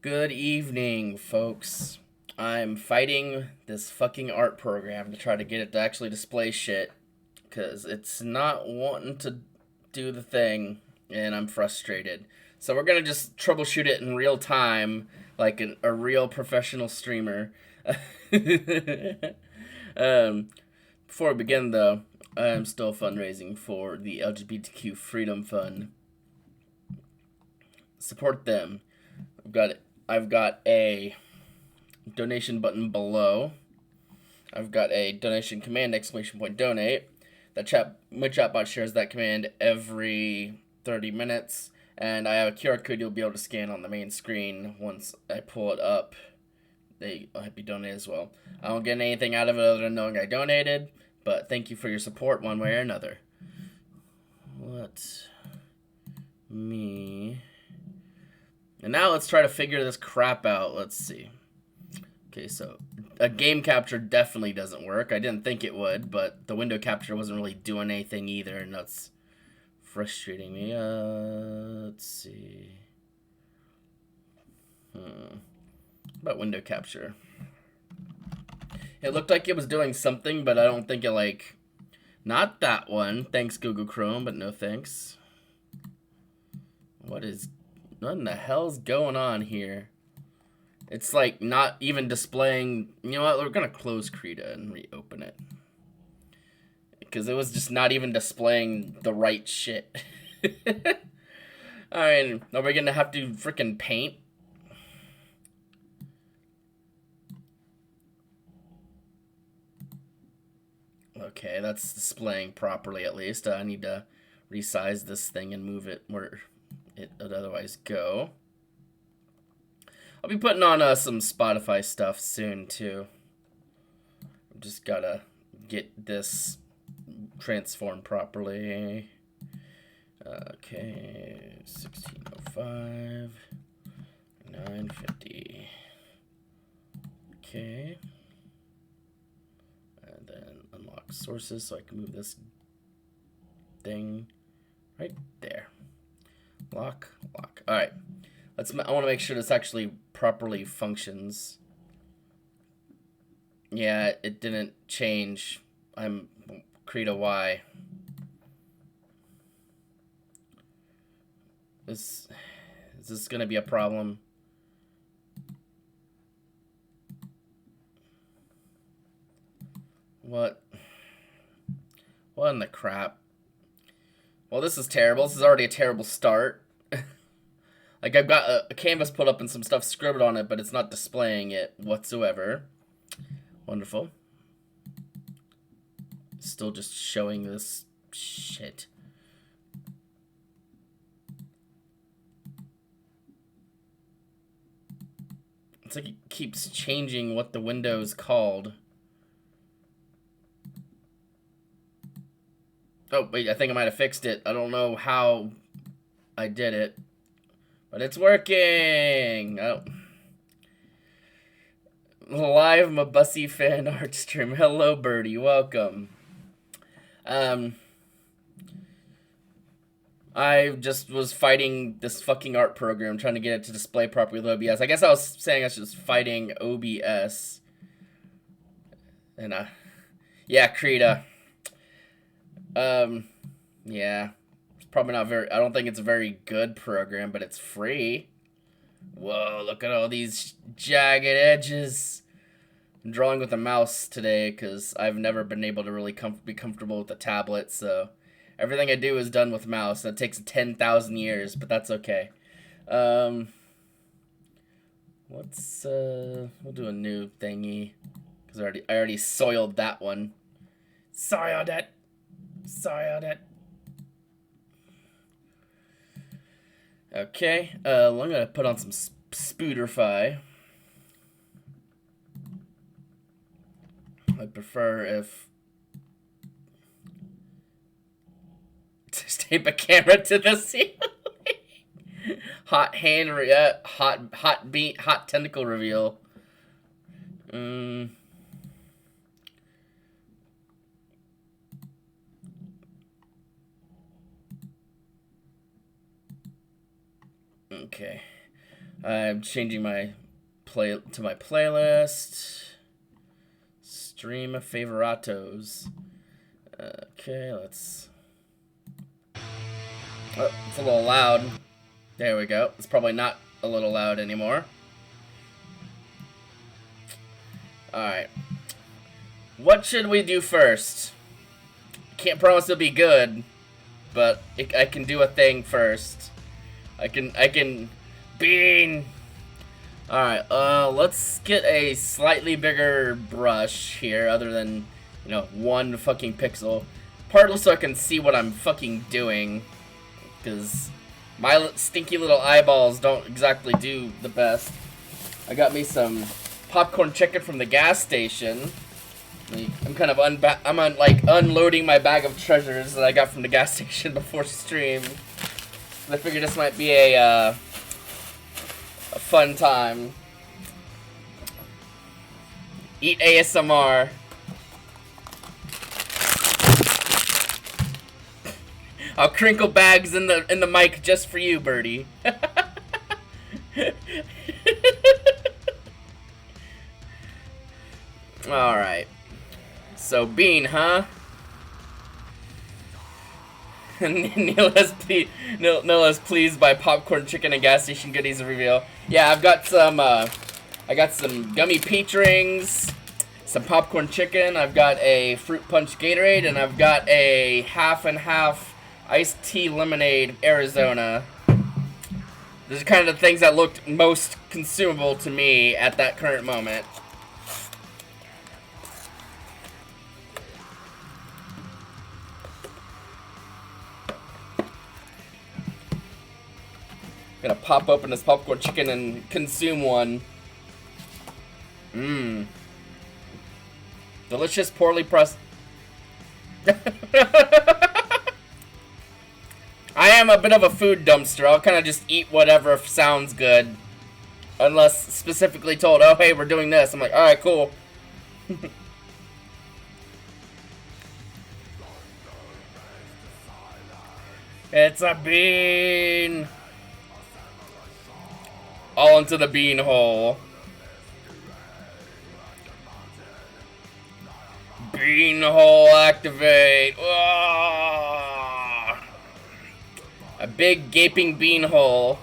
Good evening, folks. I'm fighting this fucking art program to try to get it to actually display shit because it's not wanting to do the thing, and I'm frustrated. So we're gonna just troubleshoot it in real time, like a real professional streamer. um, Before we begin, though, I am still fundraising for the LGBTQ Freedom Fund. Support them. I've got a donation button below. I've got a donation command exclamation point donate. My chatbot shares that command every 30 minutes, and I have a QR code you'll be able to scan on the main screen. Once I pull it up, I'll be donated as well. I don't get anything out of it other than knowing I donated, but thank you for your support one way or another. And now let's try to figure this crap out. Let's see. Okay, so a game capture definitely doesn't work. I didn't think it would, but the window capture wasn't really doing anything either, and that's frustrating me. Let's see. About window capture. It looked like it was doing something, but I don't think it, not that one. Thanks, Google Chrome, but no thanks. What in the hell's going on here? It's like not even displaying. You know what? We're gonna close Krita and reopen it because it was just not even displaying the right shit. I mean, are we gonna have to freaking paint? Okay, that's displaying properly at least. I need to resize this thing and move it where it would otherwise go. I'll be putting on some Spotify stuff soon too. Just gotta get this transformed properly. Okay, 1605, 950. Okay. And then unlock sources so I can move this thing right there. Lock. Alright. I want to make sure this actually properly functions. Yeah, it didn't change. I'm Krita Y. Is this gonna be a problem? What in the crap? Well, this is terrible. This is already a terrible start. Like, I've got a canvas put up and some stuff scribbled on it, but it's not displaying it whatsoever. Wonderful. Still just showing this shit. It's like it keeps changing what the window's called. Oh, wait, I think I might have fixed it. I don't know how I did it, but it's working. Oh. Live Mabussy fan art stream. Hello, Birdie. Welcome. I just was fighting this fucking art program, trying to get it to display properly with OBS. I guess I was saying I was just fighting OBS. And, yeah, Krita. Yeah. It's probably not very, I don't think it's a very good program, but it's free. Whoa, look at all these jagged edges. I'm drawing with a mouse today because I've never been able to really be comfortable with a tablet, so everything I do is done with mouse. That takes 10,000 years, but that's okay. We'll do a new thingy because I already soiled that one. Soiled it. Okay, I'm gonna put on some Spooderfy. I'd prefer if just tape a camera to the ceiling. Hot tentacle reveal. Okay. I'm changing my playlist. Stream favoritos. Okay, let's. Oh, it's a little loud. There we go. It's probably not a little loud anymore. Alright. What should we do first? Can't promise it'll be good, but I can do a thing first. I can... Bean! Alright, let's get a slightly bigger brush here, other than, you know, 1 fucking pixel. Partly so I can see what I'm fucking doing, because my stinky little eyeballs don't exactly do the best. I got me some popcorn chicken from the gas station. I'm kind of unloading my bag of treasures that I got from the gas station before stream. I figured this might be a fun time. Eat ASMR. I'll crinkle bags in the mic just for you, Birdie. All right. So Bean, huh? Neil is pleased by popcorn chicken and gas station goodies reveal. Yeah, I've got some. I got some gummy peach rings, some popcorn chicken. I've got a fruit punch Gatorade, and I've got a half and half iced tea lemonade Arizona. These are kind of the things that looked most consumable to me at that current moment. Gonna pop open this popcorn chicken and consume one. Mmm. Delicious, poorly pressed. I am a bit of a food dumpster. I'll kind of just eat whatever sounds good. Unless specifically told, oh hey, we're doing this. I'm like, alright, cool. It's a bean. All into the bean hole. Bean hole activate. Oh! A big gaping bean hole.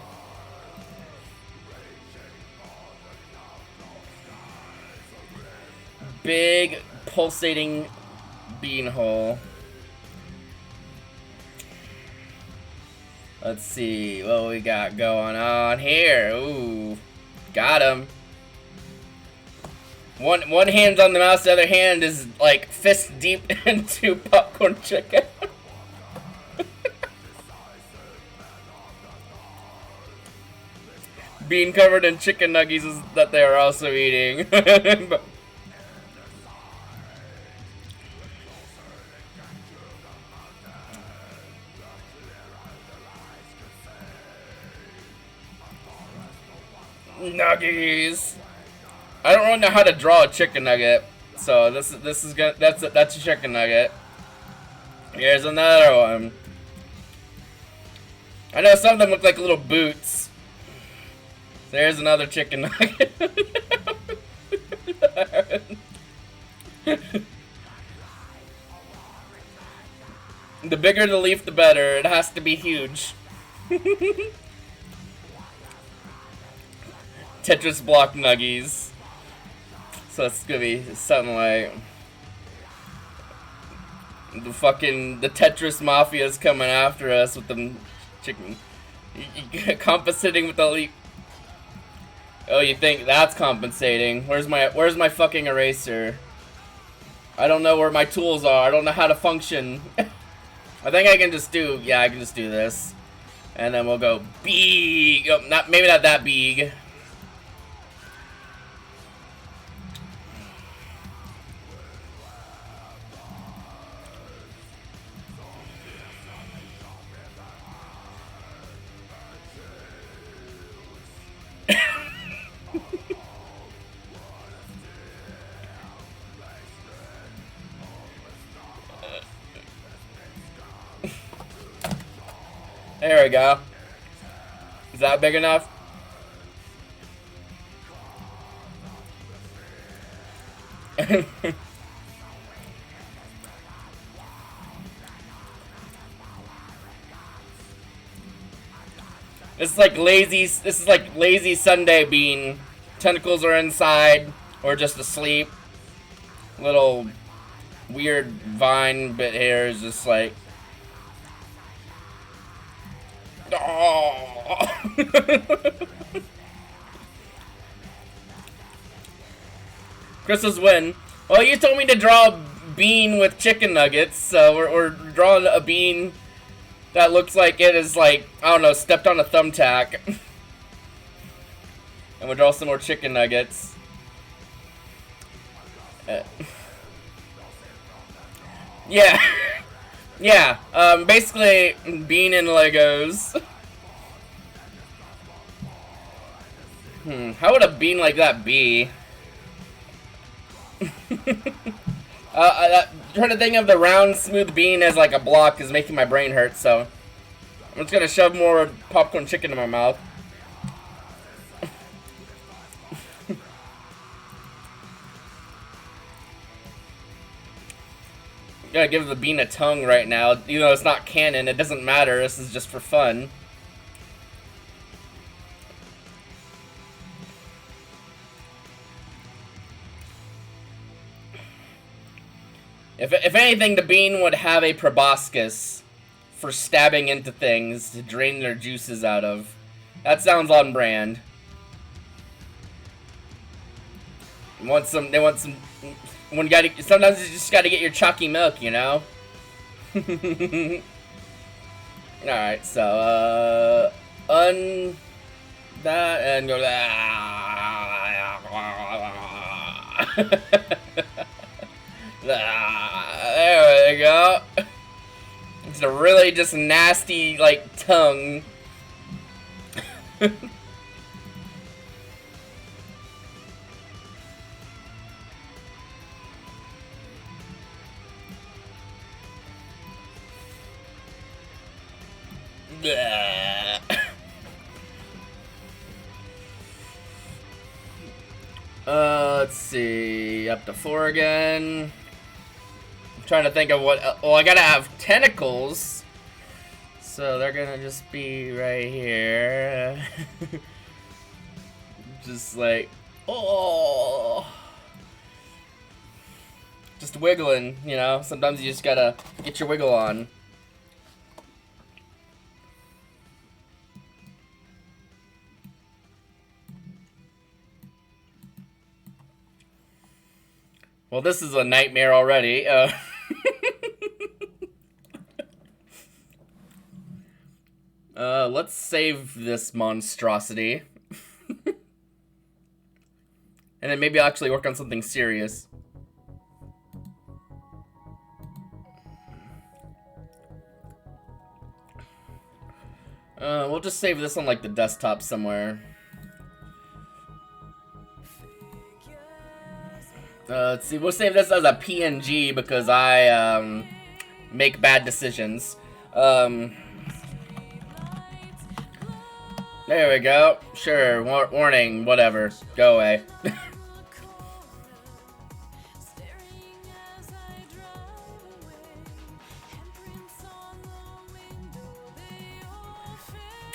Big pulsating bean hole. Let's see what we got going on here. Ooh, got him. One hand's on the mouse, the other hand is like fist deep into popcorn chicken. Bean covered in chicken nuggies is that they are also eating. Nuggies. I don't really know how to draw a chicken nugget, so this is good. That's a chicken nugget. Here's another one. I know some of them look like little boots. There's another chicken nugget. The bigger the leaf, the better. It has to be huge. Tetris block nuggies. So it's gonna be something like the Tetris Mafia's coming after us with them chicken. Compensating with the leaf. Oh, you think that's compensating? Where's my fucking eraser? I don't know where my tools are. I don't know how to function. I think I can just do, yeah, I can just do this. And then we'll go big. Oh, maybe not that big. There we go. Is that big enough? This is like lazy Sunday bean. Tentacles are inside or just asleep. Little weird vine bit hair is just like, oh. Crystal's win. Well, you told me to draw a bean with chicken nuggets, so we're drawing a bean that looks like it is like, I don't know, stepped on a thumbtack. And we'll draw some more chicken nuggets. Yeah. Yeah, basically, bean and Legos. How would a bean like that be? Trying to think of the round, smooth bean as like a block is making my brain hurt, so I'm just gonna shove more popcorn chicken in my mouth. Gotta give the bean a tongue right now. Even though it's not canon, it doesn't matter. This is just for fun. If anything, the bean would have a proboscis for stabbing into things to drain their juices out of. That sounds on brand. They want some. When you gotta, sometimes you just gotta get your chalky milk, you know? Alright, so, that, and go, there we go. It's a really just nasty, like, tongue. Let's see, up to 4 again. I'm trying to think of what, well, I gotta have tentacles, so they're gonna just be right here. Just like, oh, just wiggling, you know, sometimes you just gotta get your wiggle on. Well, this is a nightmare already. Let's save this monstrosity. And then maybe I'll actually work on something serious. We'll just save this on, like, the desktop somewhere. Let's see, we'll save this as a PNG because I, make bad decisions. There we go. Sure, warning, whatever. Go away.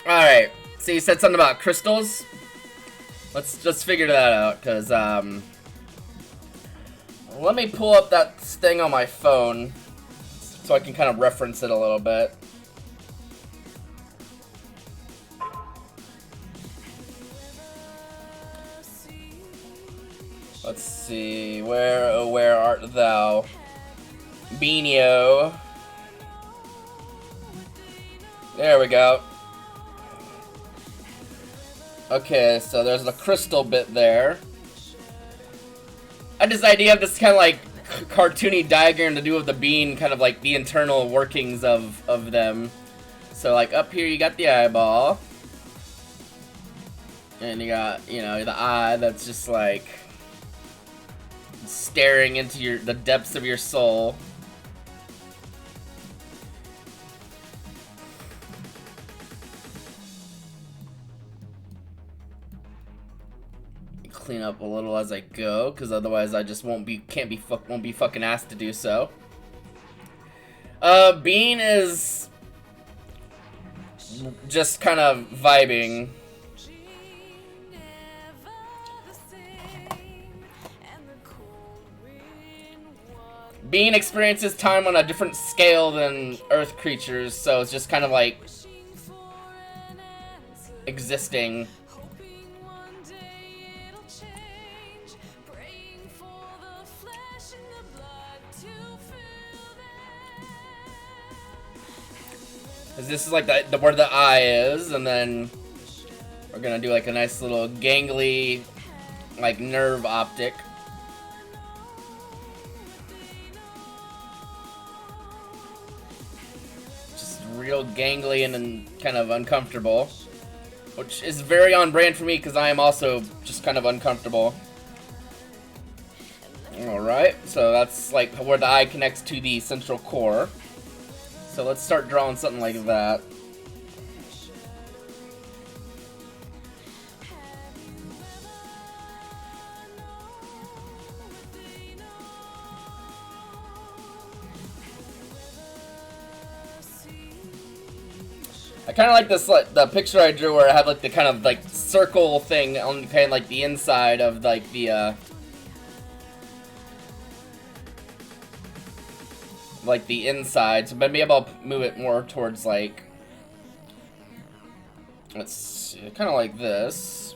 Alright, so you said something about crystals? Let's just figure that out, because, let me pull up that thing on my phone so I can kind of reference it a little bit. Let's see, where art thou? Beanio. There we go. Okay, so there's a crystal bit there. I had this idea of this kind of like cartoony diagram to do with the bean, kind of like the internal workings of them. So like up here you got the eyeball. And you got, you know, the eye that's just like staring into the depths of your soul. clean up a little as I go, because otherwise I just won't be fucking asked to do so. Bean is just kind of vibing. Bean experiences time on a different scale than Earth creatures, so it's just kind of like existing. This is like the where the eye is, and then we're gonna do like a nice little gangly, like nerve optic. Just real gangly and kind of uncomfortable, which is very on brand for me because I am also just kind of uncomfortable. Alright, so that's like where the eye connects to the central core. So let's start drawing something like that. I kind of like this, like the picture I drew where I had like the kind of like circle thing on kind of like the inside of like the inside, so maybe I'll move it more towards like, let's see, kind of like this.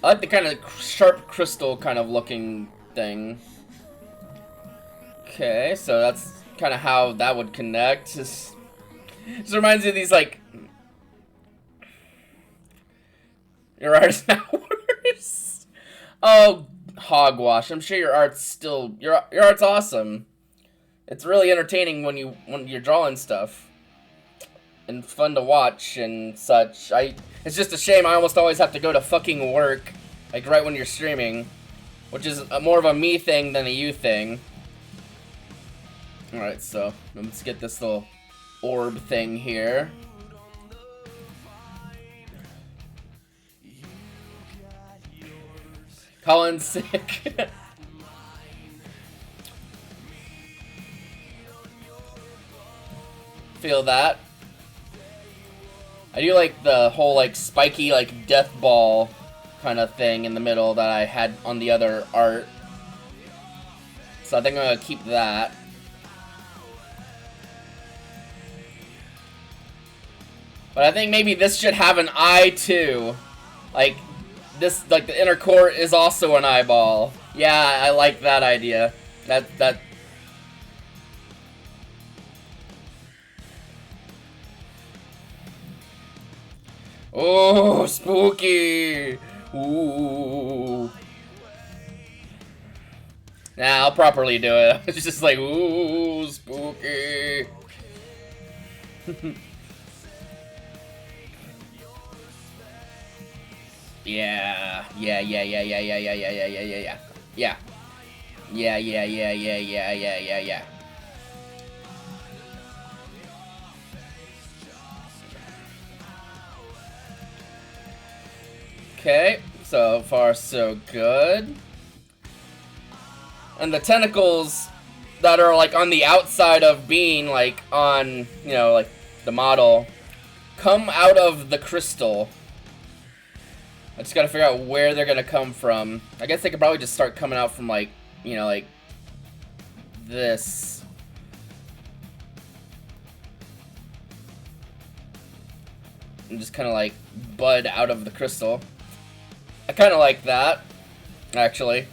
I like the kind of sharp crystal kind of looking thing. Okay, so that's kind of how that would connect. Just reminds me of these like, your art is now worse. Oh, hogwash. I'm sure your art's still your art's awesome. It's really entertaining when you're drawing stuff and fun to watch and such. It's just a shame I almost always have to go to fucking work like right when you're streaming, which is more of a me thing than a you thing. All right, so let's get this little orb thing here. Colin's sick. Feel that. I do like the whole like spiky like death ball kind of thing in the middle that I had on the other art. So I think I'm gonna keep that. But I think maybe this should have an eye too. Like this, like the inner core is also an eyeball. Yeah, I like that idea. That. Oh, spooky! Ooh. Nah, I'll properly do it. It's just like, ooh, spooky. Yeah. Okay, so far so good. And the tentacles that are like on the outside of Bean, like on, you know, like the model, come out of the crystal. I just gotta figure out where they're gonna come from. I guess they could probably just start coming out from like, you know, like this. And just kind of like bud out of the crystal. I kind of like that, actually.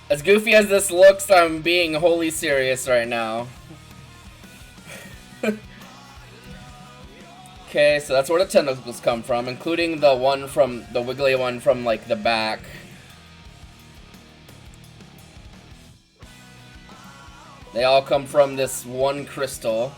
As goofy as this looks, I'm being wholly serious right now. Okay, so that's where the tentacles come from, including the one from, the wiggly one from, like, the back. They all come from this one crystal.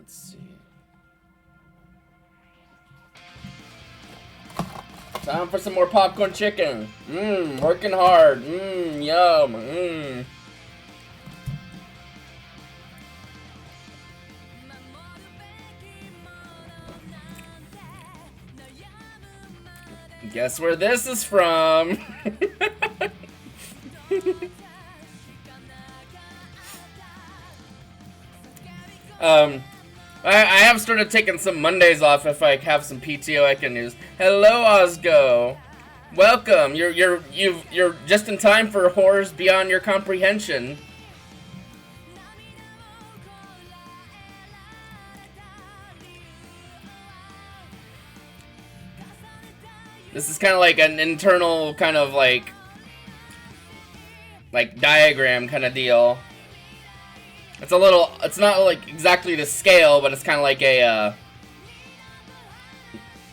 Let's see. Time for some more popcorn chicken. Working hard. Yum. Guess where this is from? I have started taking some Mondays off if I have some PTO I can use. Hello, Ozgo. Welcome. You're just in time for horrors beyond your comprehension. This is kind of like an internal kind of like diagram kind of deal. It's a little, it's not like exactly the scale, but it's kind of like a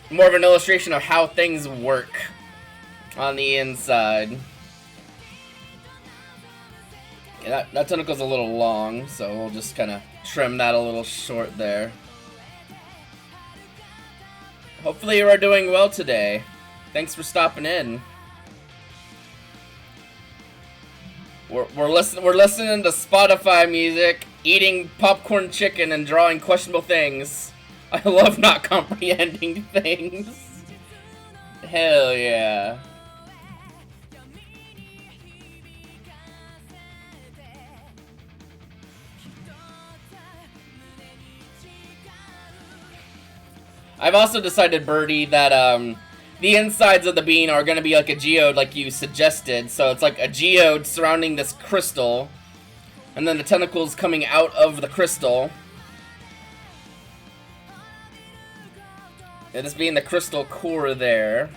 more of an illustration of how things work on the inside. Yeah, that tentacle's a little long, so we'll just kind of trim that a little short there. Hopefully you are doing well today. Thanks for stopping in. We're listening to Spotify music, eating popcorn chicken, and drawing questionable things. I love not comprehending things. Hell yeah. I've also decided, Birdie, that the insides of the bean are going to be like a geode like you suggested. So it's like a geode surrounding this crystal. And then the tentacles coming out of the crystal. And this being the crystal core there.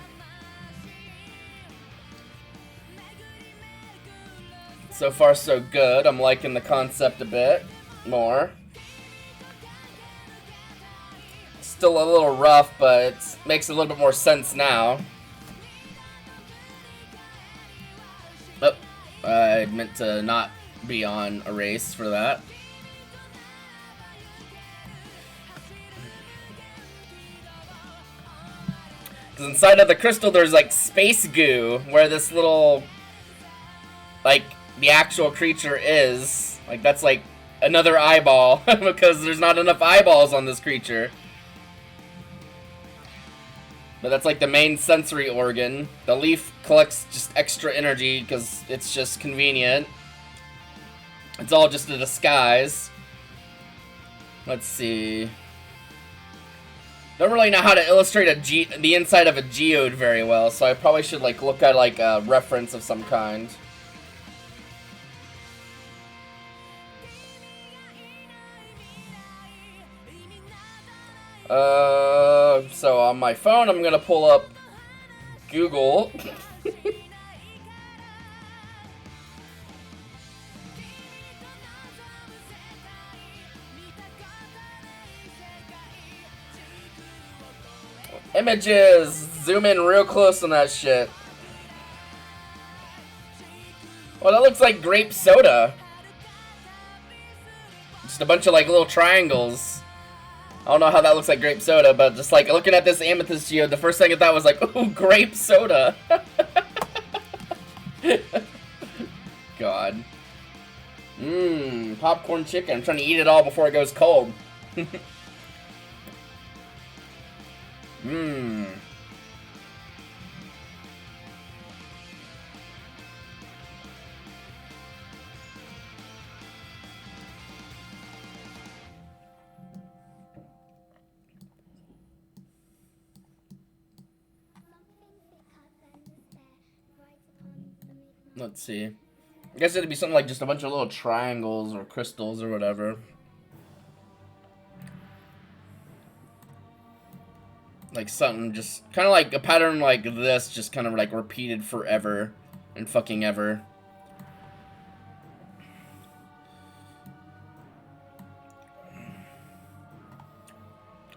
So far so good. I'm liking the concept a bit more. Still a little rough, but it makes a little bit more sense now. Oh, I meant to not be on erase for that. Because inside of the crystal there's like space goo, where this little, like, the actual creature is. Like, that's like another eyeball, because there's not enough eyeballs on this creature. But that's like the main sensory organ. The leaf collects just extra energy because it's just convenient. It's all just a disguise. Let's see. Don't really know how to illustrate the inside of a geode very well, so I probably should like look at like a reference of some kind. So on my phone, I'm gonna pull up Google. Images! Zoom in real close on that shit. Well, that looks like grape soda. Just a bunch of like little triangles. I don't know how that looks like grape soda, but just like looking at this amethyst geode, the first thing I thought was like, ooh, grape soda. God. Popcorn chicken. I'm trying to eat it all before it goes cold. Let's see. I guess it'd be something like just a bunch of little triangles or crystals or whatever. Like something just kind of like a pattern like this, just kind of like repeated forever and fucking ever.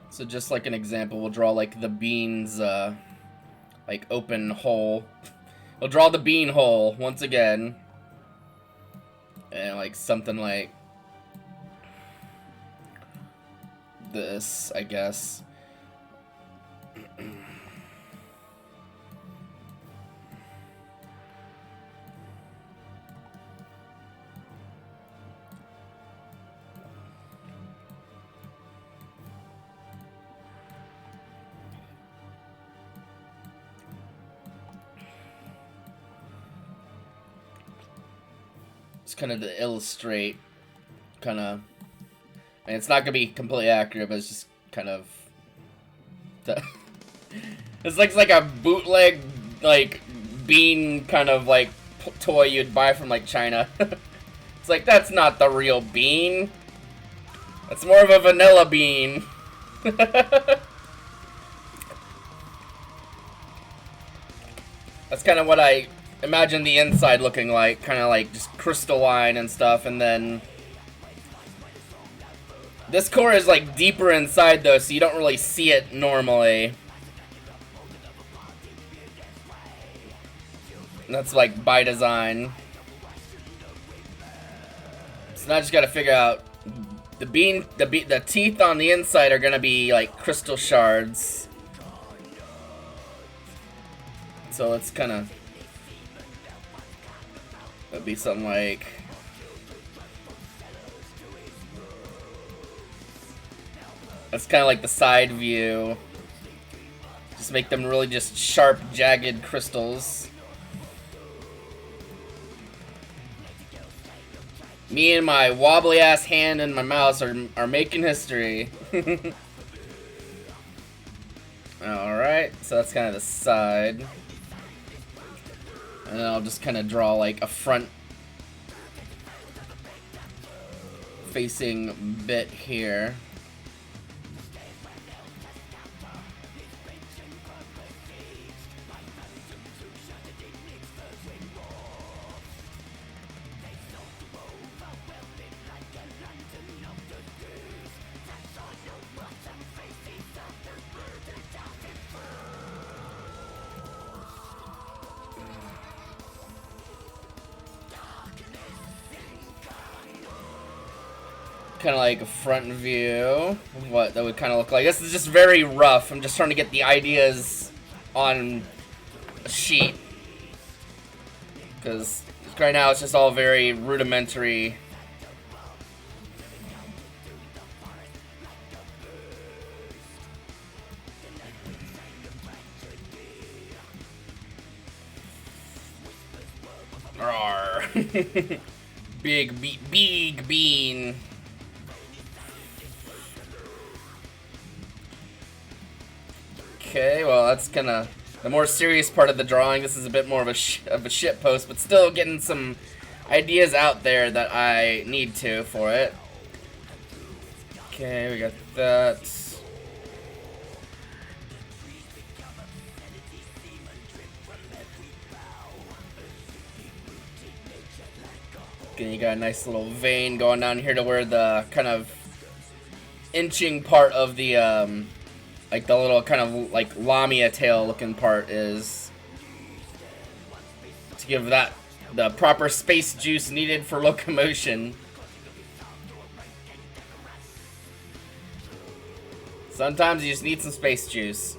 So just like an example, we'll draw like the bean's like open hole. We'll draw the bean hole once again. And like something like this, I guess. It's kind of to illustrate, kind of, and it's not gonna be completely accurate, but it's just kind of. It's like a bootleg, like, bean kind of like toy you'd buy from like China. It's like, that's not the real bean. That's more of a vanilla bean. That's kind of what I imagine the inside looking like, kind of like just crystalline and stuff, and then this core is like deeper inside though, so you don't really see it normally. And that's like by design. So now I just gotta figure out the teeth on the inside are gonna be like crystal shards. So let's kind of. That'd be something like. That's kind of like the side view. Just make them really just sharp, jagged crystals. Me and my wobbly ass hand and my mouse are making history. Alright, so that's kind of the side. And then I'll just kind of draw like a front facing bit here. Kind of like a front view of what that would kind of look like. This is just very rough. I'm just trying to get the ideas on a sheet. Because right now it's just all very rudimentary. Rawr. Big bean. Okay, well that's kind of the more serious part of the drawing. This is a bit more of a shit post, but still getting some ideas out there that I need to for it. Okay, we got that. Okay, you got a nice little vein going down here to where the kind of inching part of the like the little kind of like lamia tail looking part is, to give that the proper space juice needed for locomotion. Sometimes you just need some space juice.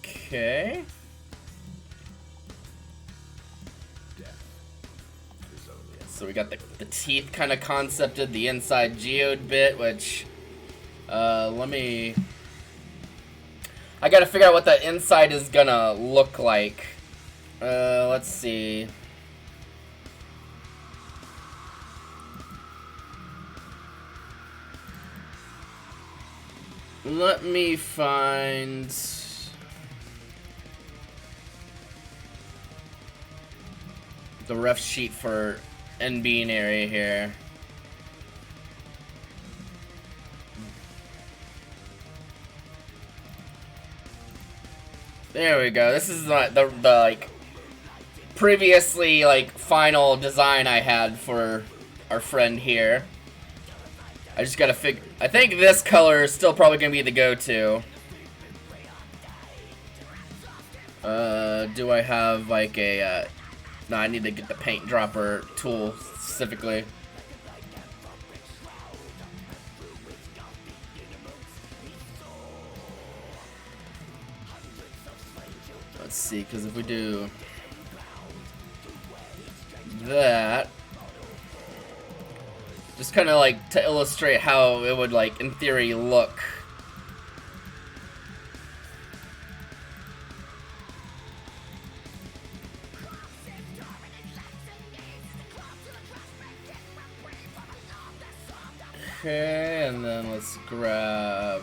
Okay. So we got the teeth kind of concepted, the inside geode bit, which, let me... I gotta figure out what the inside is gonna look like. Let's see. Let me find... the rough sheet for NBean area here. There we go. This is the like previously like final design I had for our friend here. I just gotta figure. I think this color is still probably gonna be the go-to. Do I have like a No, I need to get the paint dropper tool specifically. Let's see, because if we do that, just kind of like to illustrate how it would, like, in theory look. Okay, and then let's grab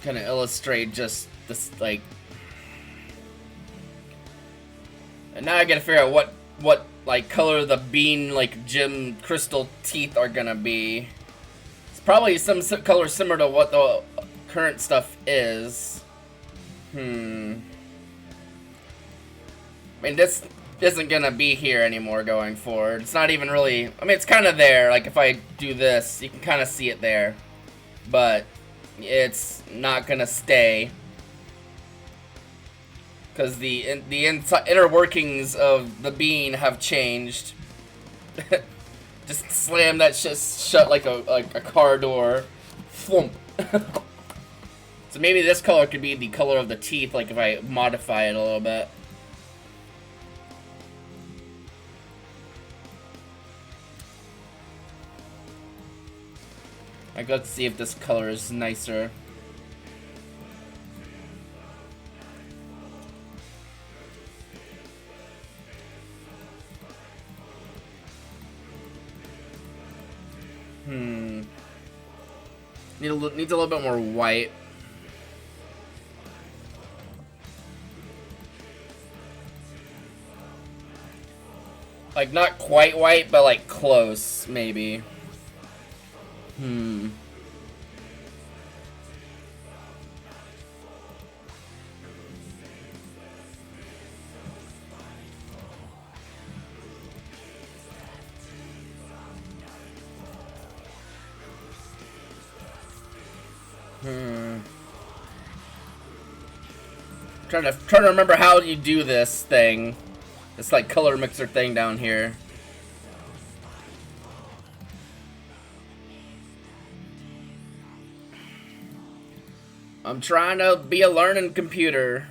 kind of illustrate just this, like, and now I gotta figure out what like color the bean, like, gem crystal teeth are gonna be. It's probably some color similar to what the current stuff is. I mean, this isn't gonna be here anymore going forward. It's not even really, I mean, it's kind of there. Like, if I do this, you can kind of see it there, but it's not gonna stay. Because the inner workings of the bean have changed. Just slam that shit shut like a car door. Flump. So maybe this color could be the color of the teeth, like if I modify it a little bit. Like, let's see if this color is nicer. Needs a little bit more white. Like, not quite white, but like close, maybe. Trying to remember how you do this thing. This, like, color mixer thing down here. I'm trying to be a learning computer.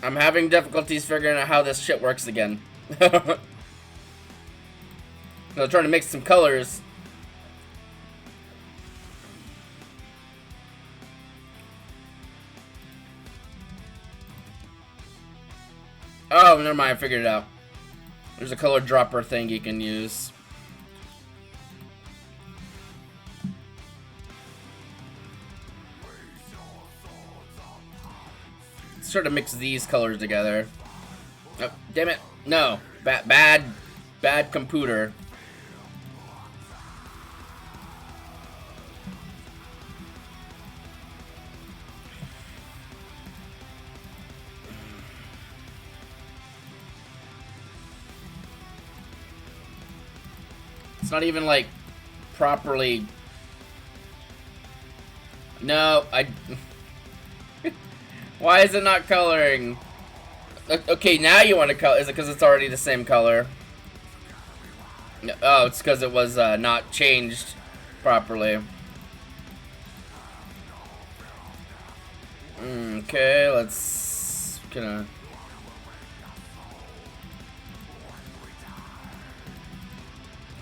I'm having difficulties figuring out how this shit works again. I'm trying to mix some colors. Oh, never mind, I figured it out. There's a color dropper thing you can use. Sort of mix these colors together. Oh, damn it. No. Bad computer. It's not even, like, properly. No, Why is it not coloring? Okay, now you want to color. Is it because it's already the same color? Oh, it's because it was not changed properly. Okay, let's kind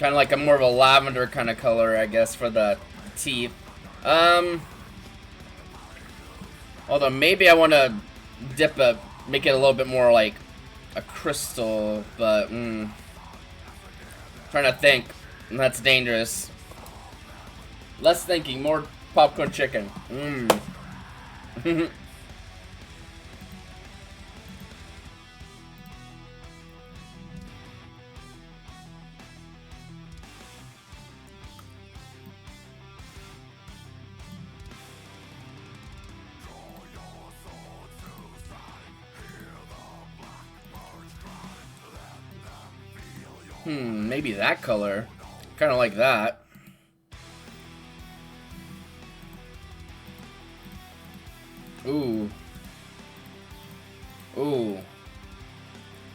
of like a more of a lavender kind of color, I guess, for the teeth. Although maybe I want to make it a little bit more like a crystal, but trying to think. And that's dangerous. Less thinking, more popcorn chicken. Mmm. Maybe that color. Kind of like that. Ooh. Ooh.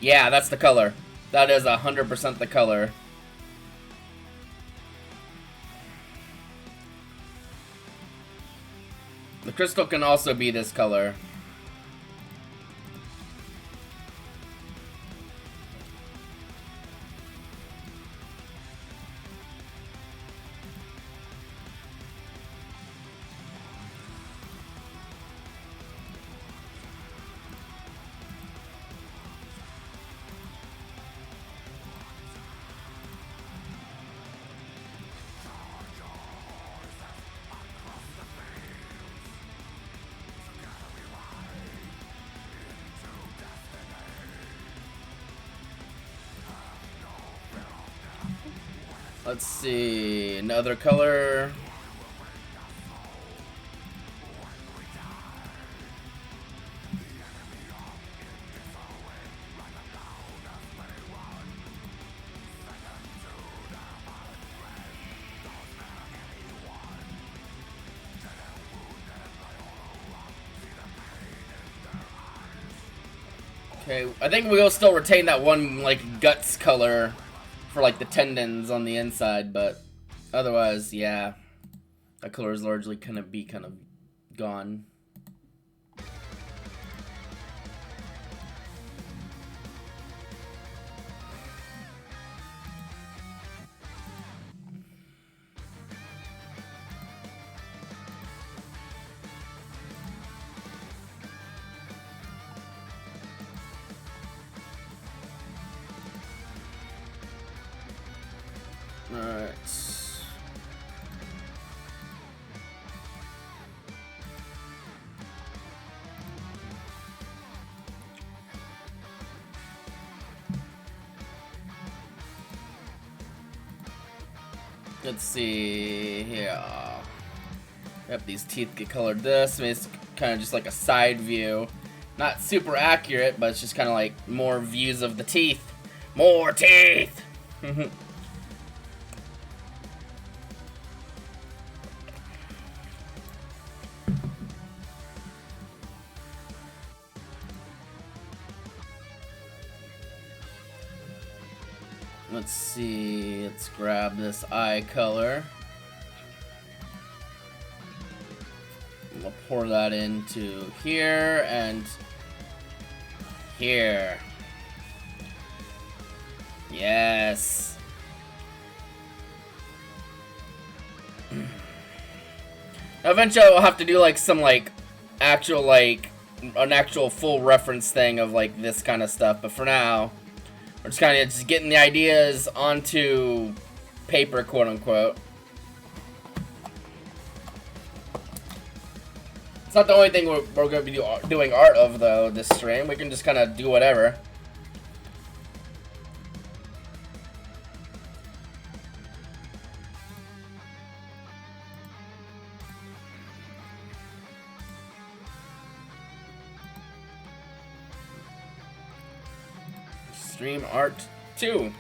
Yeah, that's the color. That is 100% the color. The crystal can also be this color. Let's see, another color. Okay, I think we'll still retain that one, like, guts color for, like, the tendons on the inside, but otherwise, yeah, that color is largely kind of gone. Alright. Let's see here. Yep, these teeth get colored this. I mean, it's kind of just like a side view. Not super accurate, but it's just kind of like more views of the teeth. More teeth! Let's see, let's grab this eye color. We'll pour that into here and here. Yes. Eventually I'll have to do like some like actual like an actual full reference thing of like this kind of stuff, but for now we're just kind of just getting the ideas onto paper, quote unquote. It's not the only thing we're going to be doing art of, though, this stream. We can just kind of do whatever. Stream art 2.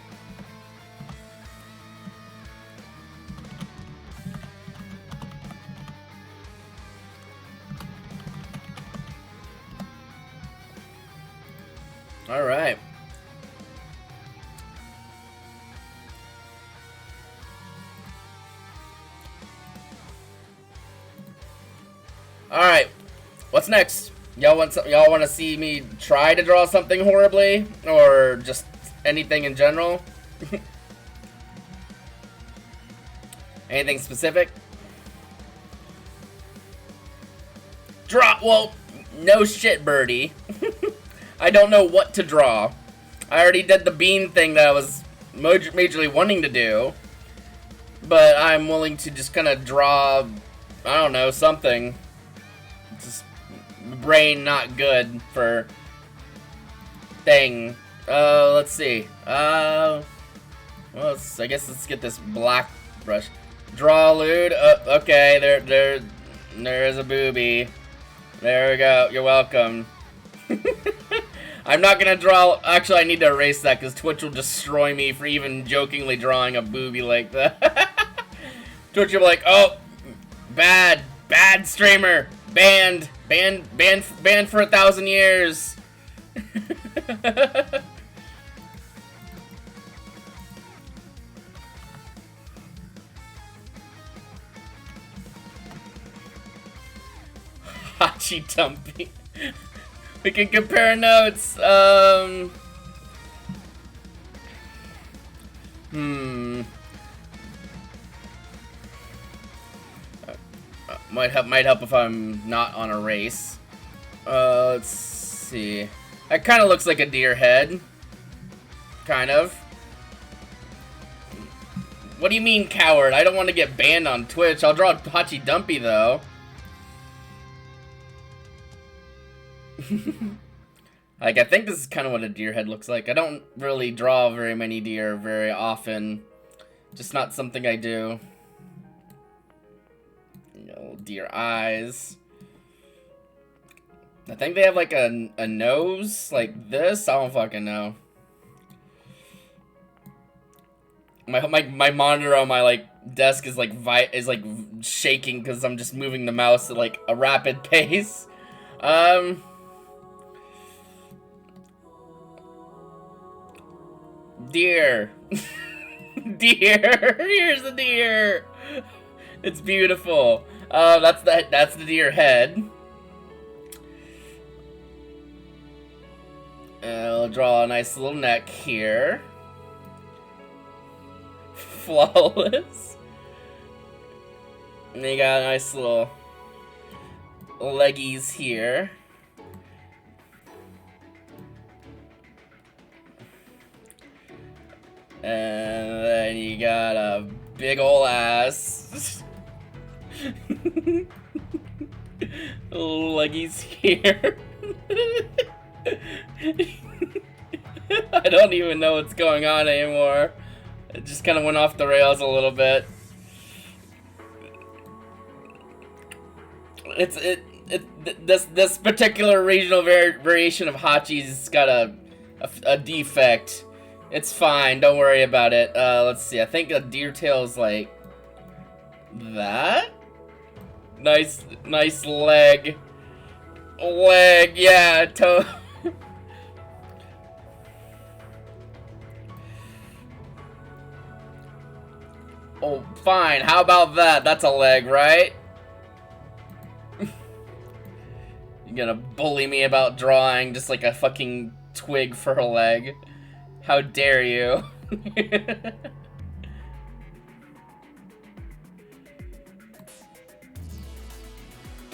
All right. All right. What's next? Y'all want to see me try to draw something horribly, or just anything in general? Anything specific? Draw. Well, no shit, Birdie. I don't know what to draw. I already did the bean thing that I was majorly wanting to do. but I'm willing to just kind of draw, I don't know, something. Just brain not good for thing. Let's see. Well, I guess let's get this black brush. Draw lewd. Okay, there is a booby. There we go. You're welcome. I'm not gonna draw. Actually, I need to erase that because Twitch will destroy me for even jokingly drawing a booby like that. Twitch will be like, "Oh, bad streamer, banned for 1,000 years." Hachi Dumpy. We can compare notes. Might help if I'm not on a race. Let's see. That kind of looks like a deer head. Kind of. What do you mean, coward? I don't want to get banned on Twitch. I'll draw Hachi Dumpy though. Like, I think this is kind of what a deer head looks like. I don't really draw very many deer very often. Just not something I do. You know, deer eyes. I think they have like a nose like this. I don't fucking know. My monitor on my like desk is like shaking because I'm just moving the mouse at like a rapid pace. Deer. Deer. Here's the deer. It's beautiful. That's the deer head. I'll draw a nice little neck here. Flawless. And you got a nice little leggies here. And then you got a big ol' ass. Little leggies here. I don't even know what's going on anymore. It just kind of went off the rails a little bit. This particular regional variation of Hachi's got a defect. It's fine, don't worry about it. Let's see, I think a deer tail is like that. Nice leg. Yeah, toe. Oh, fine, how about that? That's a leg, right? You're gonna bully me about drawing just like a fucking twig for a leg. How dare you?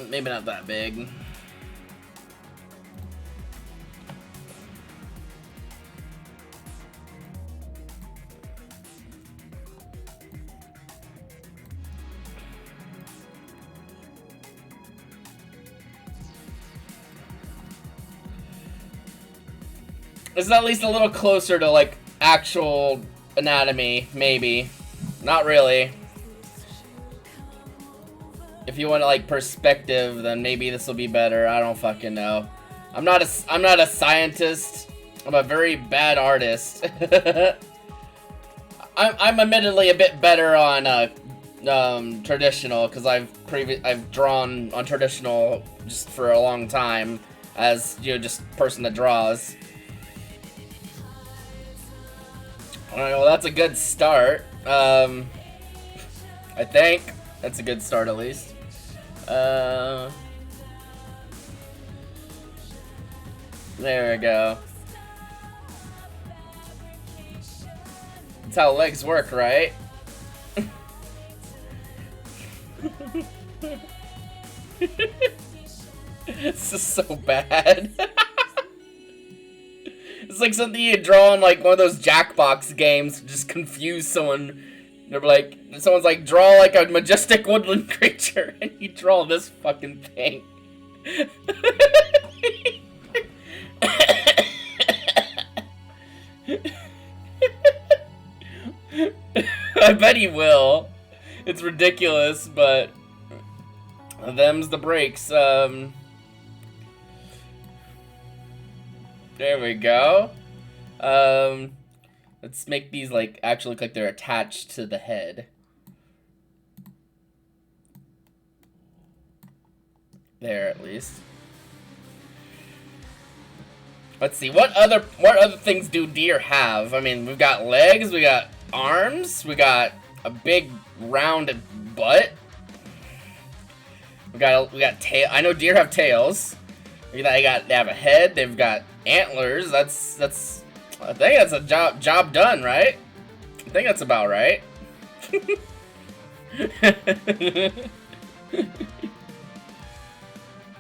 Maybe not that big. It's at least a little closer to, like, actual anatomy, maybe. Not really. If you want, like, perspective, then maybe this will be better. I don't fucking know. I'm not a scientist. I'm a very bad artist. I'm admittedly a bit better on traditional, because I've drawn on traditional just for a long time as, you know, just person that draws. Alright, well, that's a good start. I think that's a good start, at least. There we go. That's how legs work, right? This is so bad. It's like something you draw in like one of those Jackbox games to just confuse someone They're like, someone's like, draw like a majestic woodland creature, and you draw this fucking thing. I bet he will. It's ridiculous, but them's the breaks. There we go. Let's make these like actually look like they're attached to the head. There, at least. Let's see, what other things do deer have? I mean, we've got legs, we got arms, we got a big round butt. We got tail. I know deer have tails. They have a head. They've got antlers. That's. I think that's a job done, right? I think that's about right.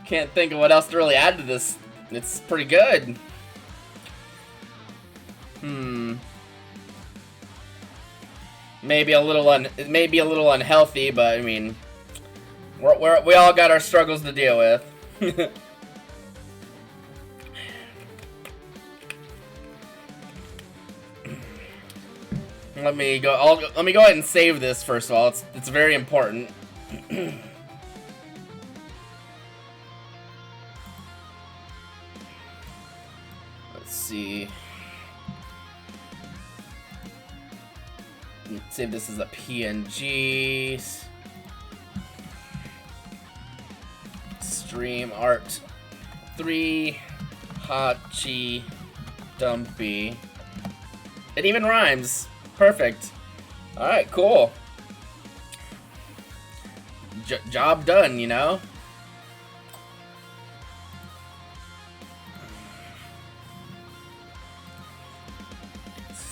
Can't think of what else to really add to this. It's pretty good. Maybe a little unhealthy, but I mean, we all got our struggles to deal with. Let me go. Let me go ahead and save this first of all. It's very important. Let's see. Let's save this as a PNG. Stream art 3 Hachi Dumpy. It even rhymes. Perfect. Alright, cool. Job done, you know?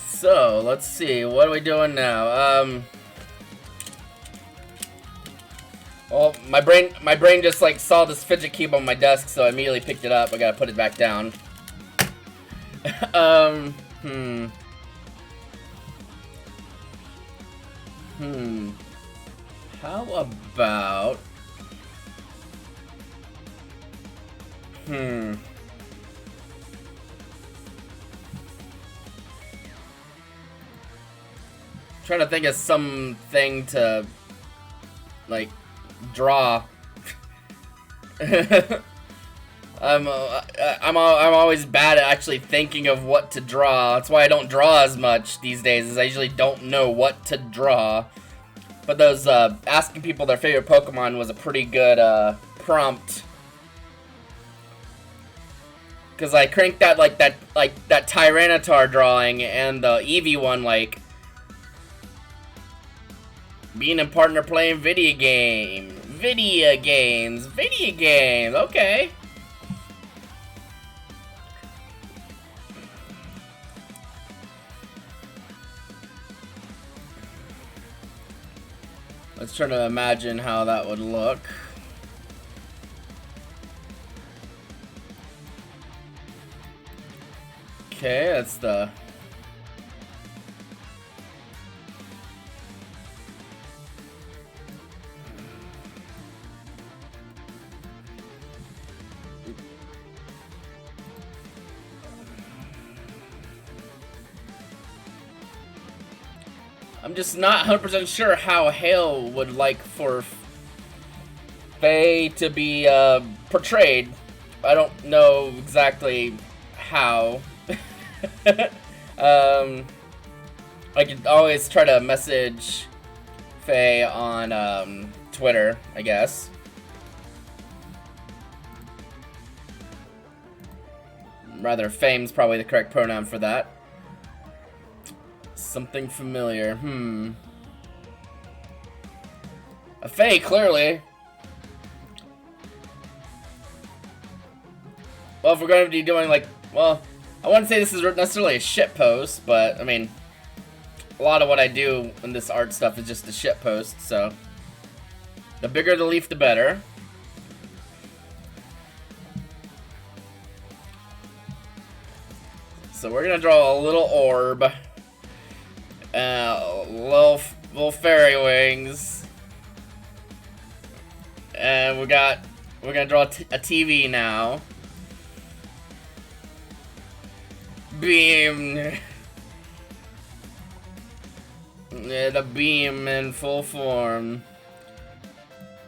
So, let's see. What are we doing now? Well, my brain just like saw this fidget cube on my desk, so I immediately picked it up. I gotta put it back down. How about... Trying to think of something to, like, draw. I'm always bad at actually thinking of what to draw. That's why I don't draw as much these days, is I usually don't know what to draw. But those asking people their favorite Pokemon was a pretty good prompt. Cause I cranked that that Tyranitar drawing and the Eevee one, like being a partner playing video games. Okay. Let's try to imagine how that would look. Okay, that's the... I'm just not 100% sure how Hale would like for Faye to be portrayed. I don't know exactly how. I could always try to message Faye on Twitter, I guess. Rather, fame's probably the correct pronoun for that. Something familiar. A Faye, clearly. Well, if we're going to be doing, like, well, I wouldn't say this is necessarily a shit post, but, I mean, a lot of what I do in this art stuff is just a shit post, so the bigger the leaf, the better. So we're going to draw a little orb. Full fairy wings. And we're gonna draw a TV now. Beam. Yeah, the beam in full form.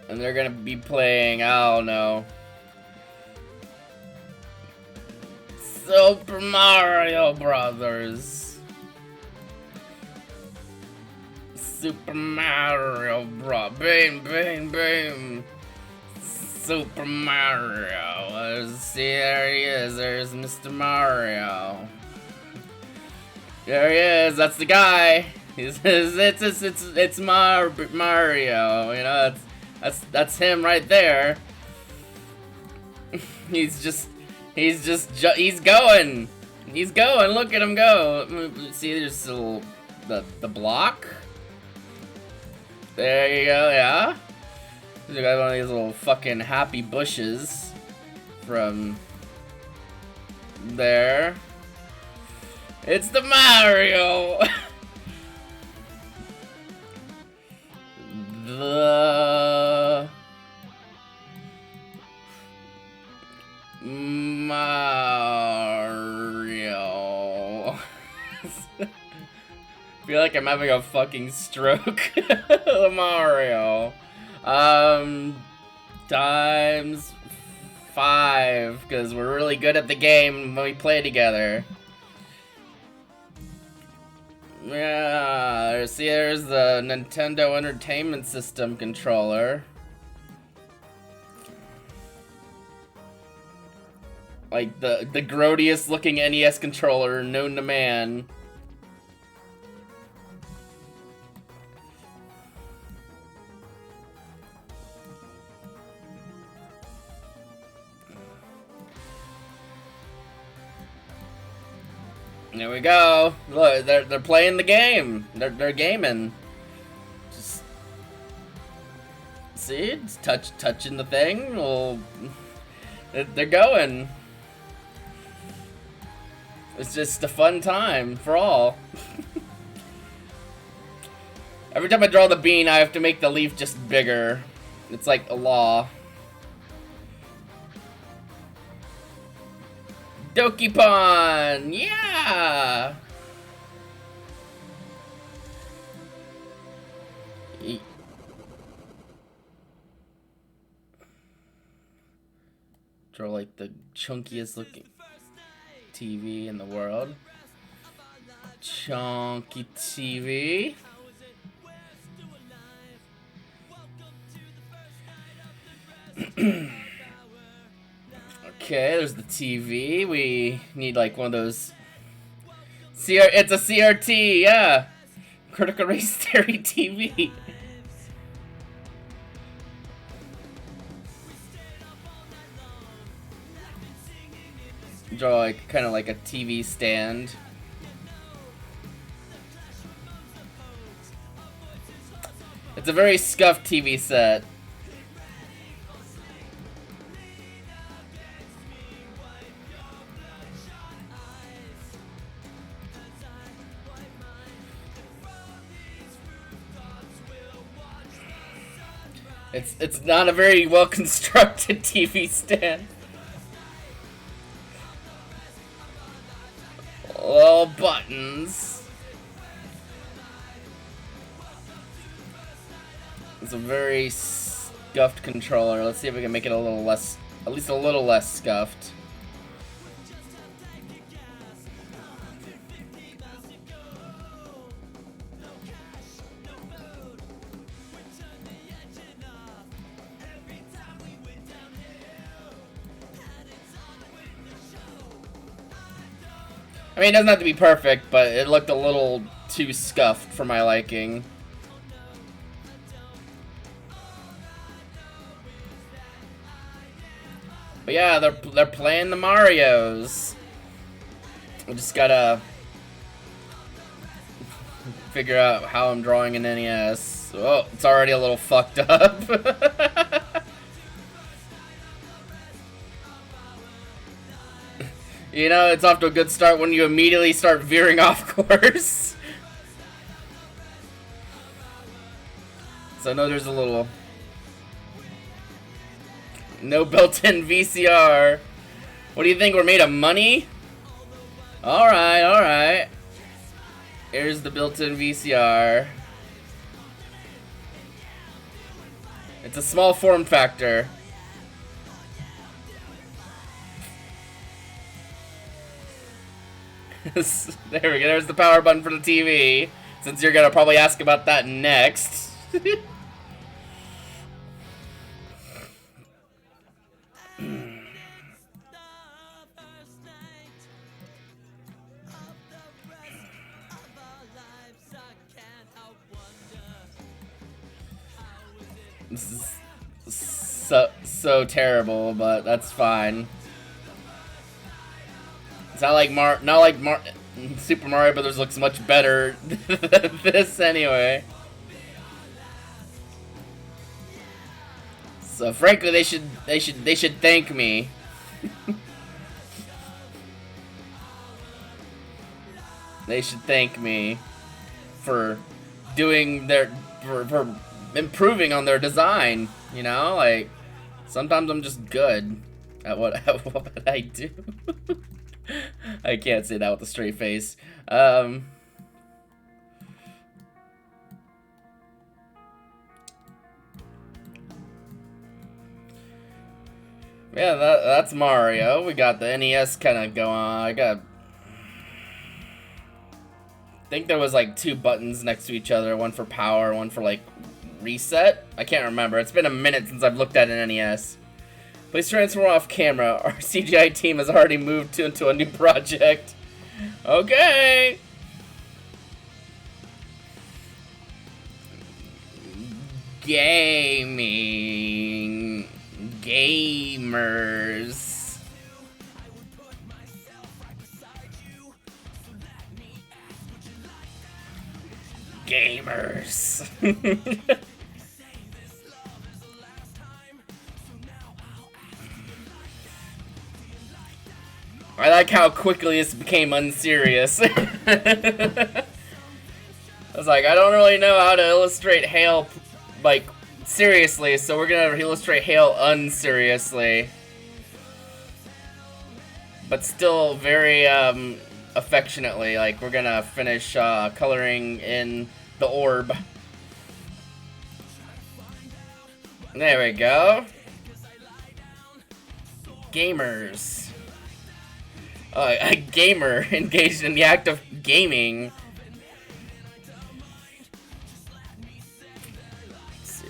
And they're gonna be playing, I don't know, Super Mario Brothers. Super Mario Bros. Boom, boom, boom. Super Mario. There he is. There's Mr. Mario. There he is. That's the guy. It's Mario. You know, that's him right there. He's going. He's going. Look at him go. See, there's the block. There you go. Yeah. We got one of these little fucking happy bushes from there. It's the Mario. The Mario. I feel like I'm having a fucking stroke. The Mario. Times 5, because we're really good at the game when we play together. Yeah, here's the Nintendo Entertainment System controller. Like the grodiest looking NES controller known to man. There we go. Look, they're playing the game. They're gaming. Just see, it's touching the thing. Well, they're going. It's just a fun time for all. Every time I draw the bean, I have to make the leaf just bigger. It's like a law. Dokapon! Yeah! Draw like the chunkiest looking TV in the world. Chunky TV. Okay, there's the TV. We need like one of those. It's a CRT, yeah. Critical Race Theory TV. Draw like kind of like a TV stand. It's a very scuffed TV set. It's not a very well constructed TV stand. Little buttons. It's a very scuffed controller. Let's see if we can make it a little less, at least a little less scuffed. I mean, it doesn't have to be perfect, but it looked a little too scuffed for my liking. But yeah, they're playing the Marios. We just gotta figure out how I'm drawing an NES. Oh, it's already a little fucked up. You know, it's off to a good start when you immediately start veering off course. So I know there's a little... No built-in VCR. What do you think? We're made of money? Alright, alright. Here's the built-in VCR. It's a small form factor. There we go. There's the power button for the TV. Since you're gonna probably ask about that next. This is so terrible, but that's fine. It's not like Super Mario Brothers looks much better than this anyway. So frankly, they should thank me. They should thank me for doing for improving on their design. You know, like sometimes I'm just good at what I do. I can't say that with a straight face. Yeah, that's Mario. We got the NES kind of going on. I think there was like 2 buttons next to each other, one for power, one for like reset. I can't remember. It's been a minute since I've looked at an NES. Please transfer off camera. Our CGI team has already moved into a new project. Okay. Gaming. Gamers. Gamers. I like how quickly this became unserious. I was like, I don't really know how to illustrate Hale, like, seriously, so we're gonna illustrate Hale unseriously. But still very, affectionately, like, we're gonna finish, coloring in the orb. There we go. Gamers. A gamer engaged in the act of gaming. Let's see.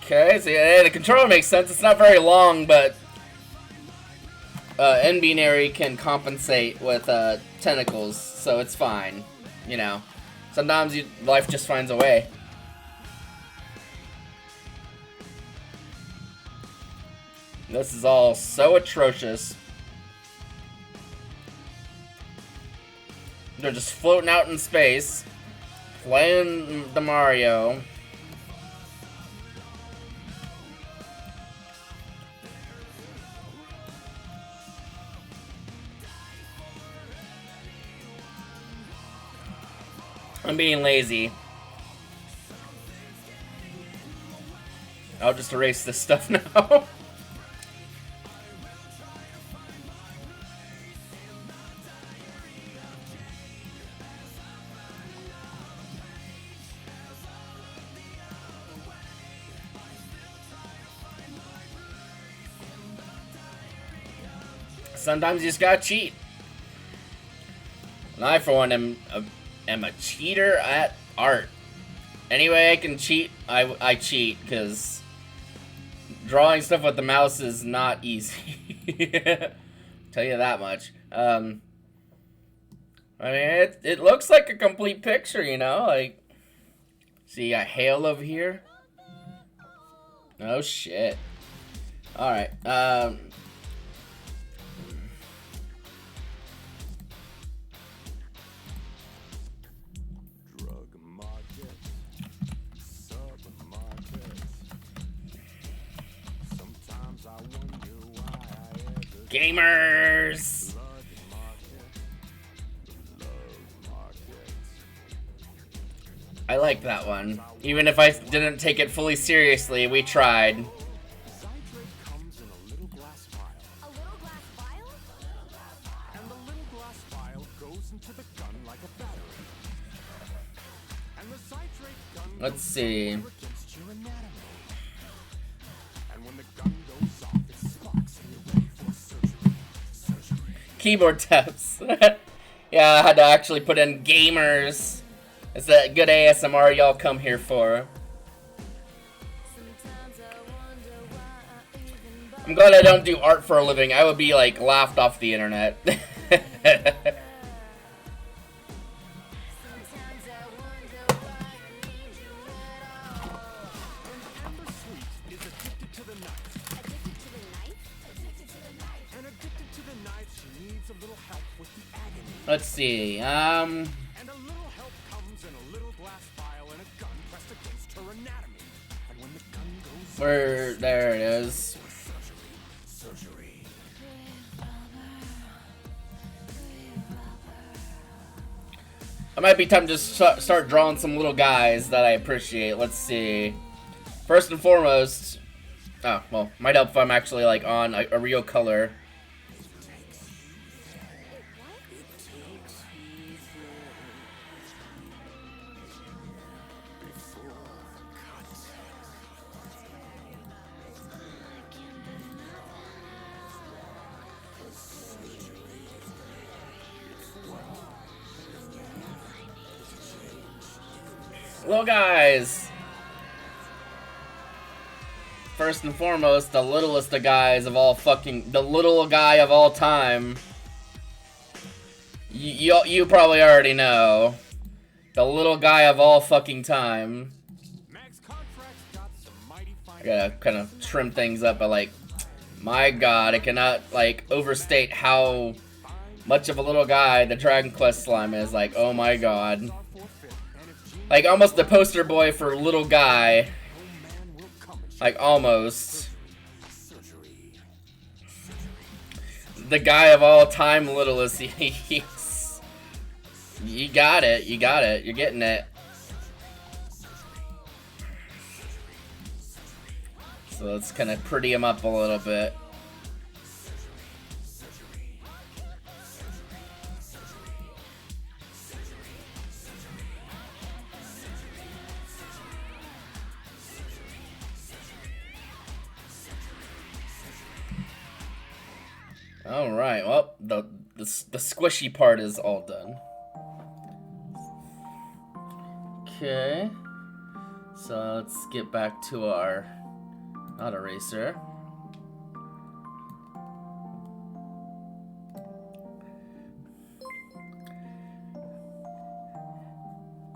Okay, so yeah, the controller makes sense. It's not very long, but N-Binary can compensate with tentacles, so it's fine. You know, sometimes life just finds a way. This is all so atrocious. They're just floating out in space, playing the Mario. I'm being lazy. I'll just erase this stuff now. Sometimes you just gotta cheat. And I, for one, am a cheater at art. Any way I can cheat, I cheat, because drawing stuff with the mouse is not easy. Tell you that much. I mean, it looks like a complete picture, you know? Like, see, you got Hale over here. Oh, shit. Alright, Gamers! I like that one. Even if I didn't take it fully seriously, we tried. Let's see. Keyboard taps. Yeah, I had to actually put in gamers. It's that good ASMR y'all come here for. I'm glad I don't do art for a living. I would be like laughed off the internet. Let's see. Where, there it is. It might be time to start drawing some little guys that I appreciate. Let's see. First and foremost, oh, well, might help if I'm actually like on a real color. Little guys. First and foremost, the littlest of guys of all the little guy of all time. You probably already know. The little guy of all fucking time. I gotta kind of trim things up, but like, my god, I cannot like overstate how much of a little guy the Dragon Quest slime is. Like, oh my god. Like, almost the poster boy for little guy. Like, almost. The guy of all time littlest. You got it. You got it. You're getting it. So let's kind of pretty him up a little bit. Alright, well, the squishy part is all done. Okay. So let's get back to our not eraser.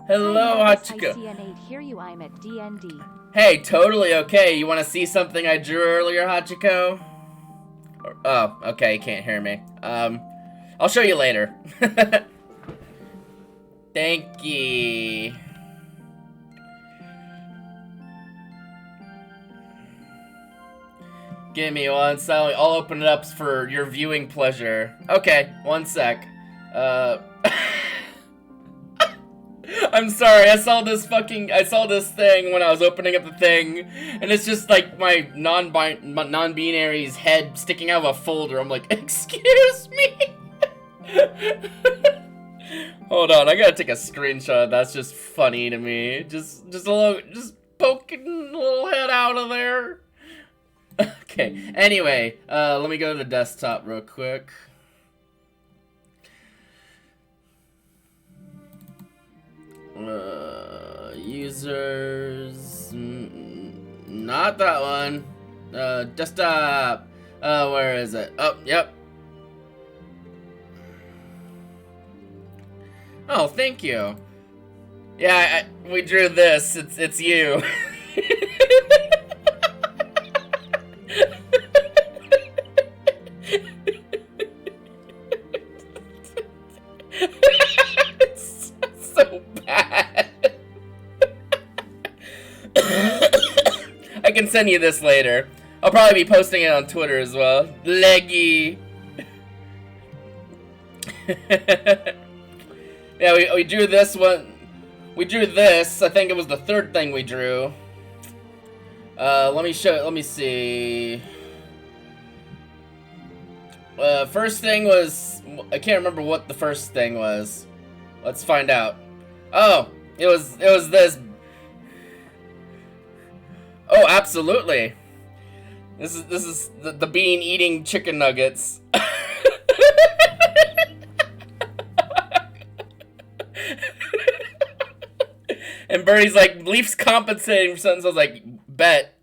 Hello, Hachiko. Here you I'm at DND. Hey, totally okay. You want to see something I drew earlier, Hachiko? Oh, okay, you can't hear me. I'll show you later. Thank you. Give me one second. I'll open it up for your viewing pleasure. Okay, one sec. I'm sorry, I saw this thing when I was opening up the thing, and it's just like my non-binary's head sticking out of a folder. I'm like, excuse me? Hold on, I gotta take a screenshot. That's just funny to me. Just poking a little head out of there. Okay, anyway, let me go to the desktop real quick. Users, not that one. Desktop. Where is it? Oh, yep. Oh, thank you. Yeah, we drew this. It's you. It's so bad. I can send you this later. I'll probably be posting it on Twitter as well. Leggy. Yeah, we drew this one. We drew this. I think it was the third thing we drew. Let me see. First thing was, I can't remember what the first thing was. Let's find out. Oh, it was this. Oh, absolutely. This is the bean eating chicken nuggets. And Birdie's like, Leaf's compensating for something, so I was like, bet.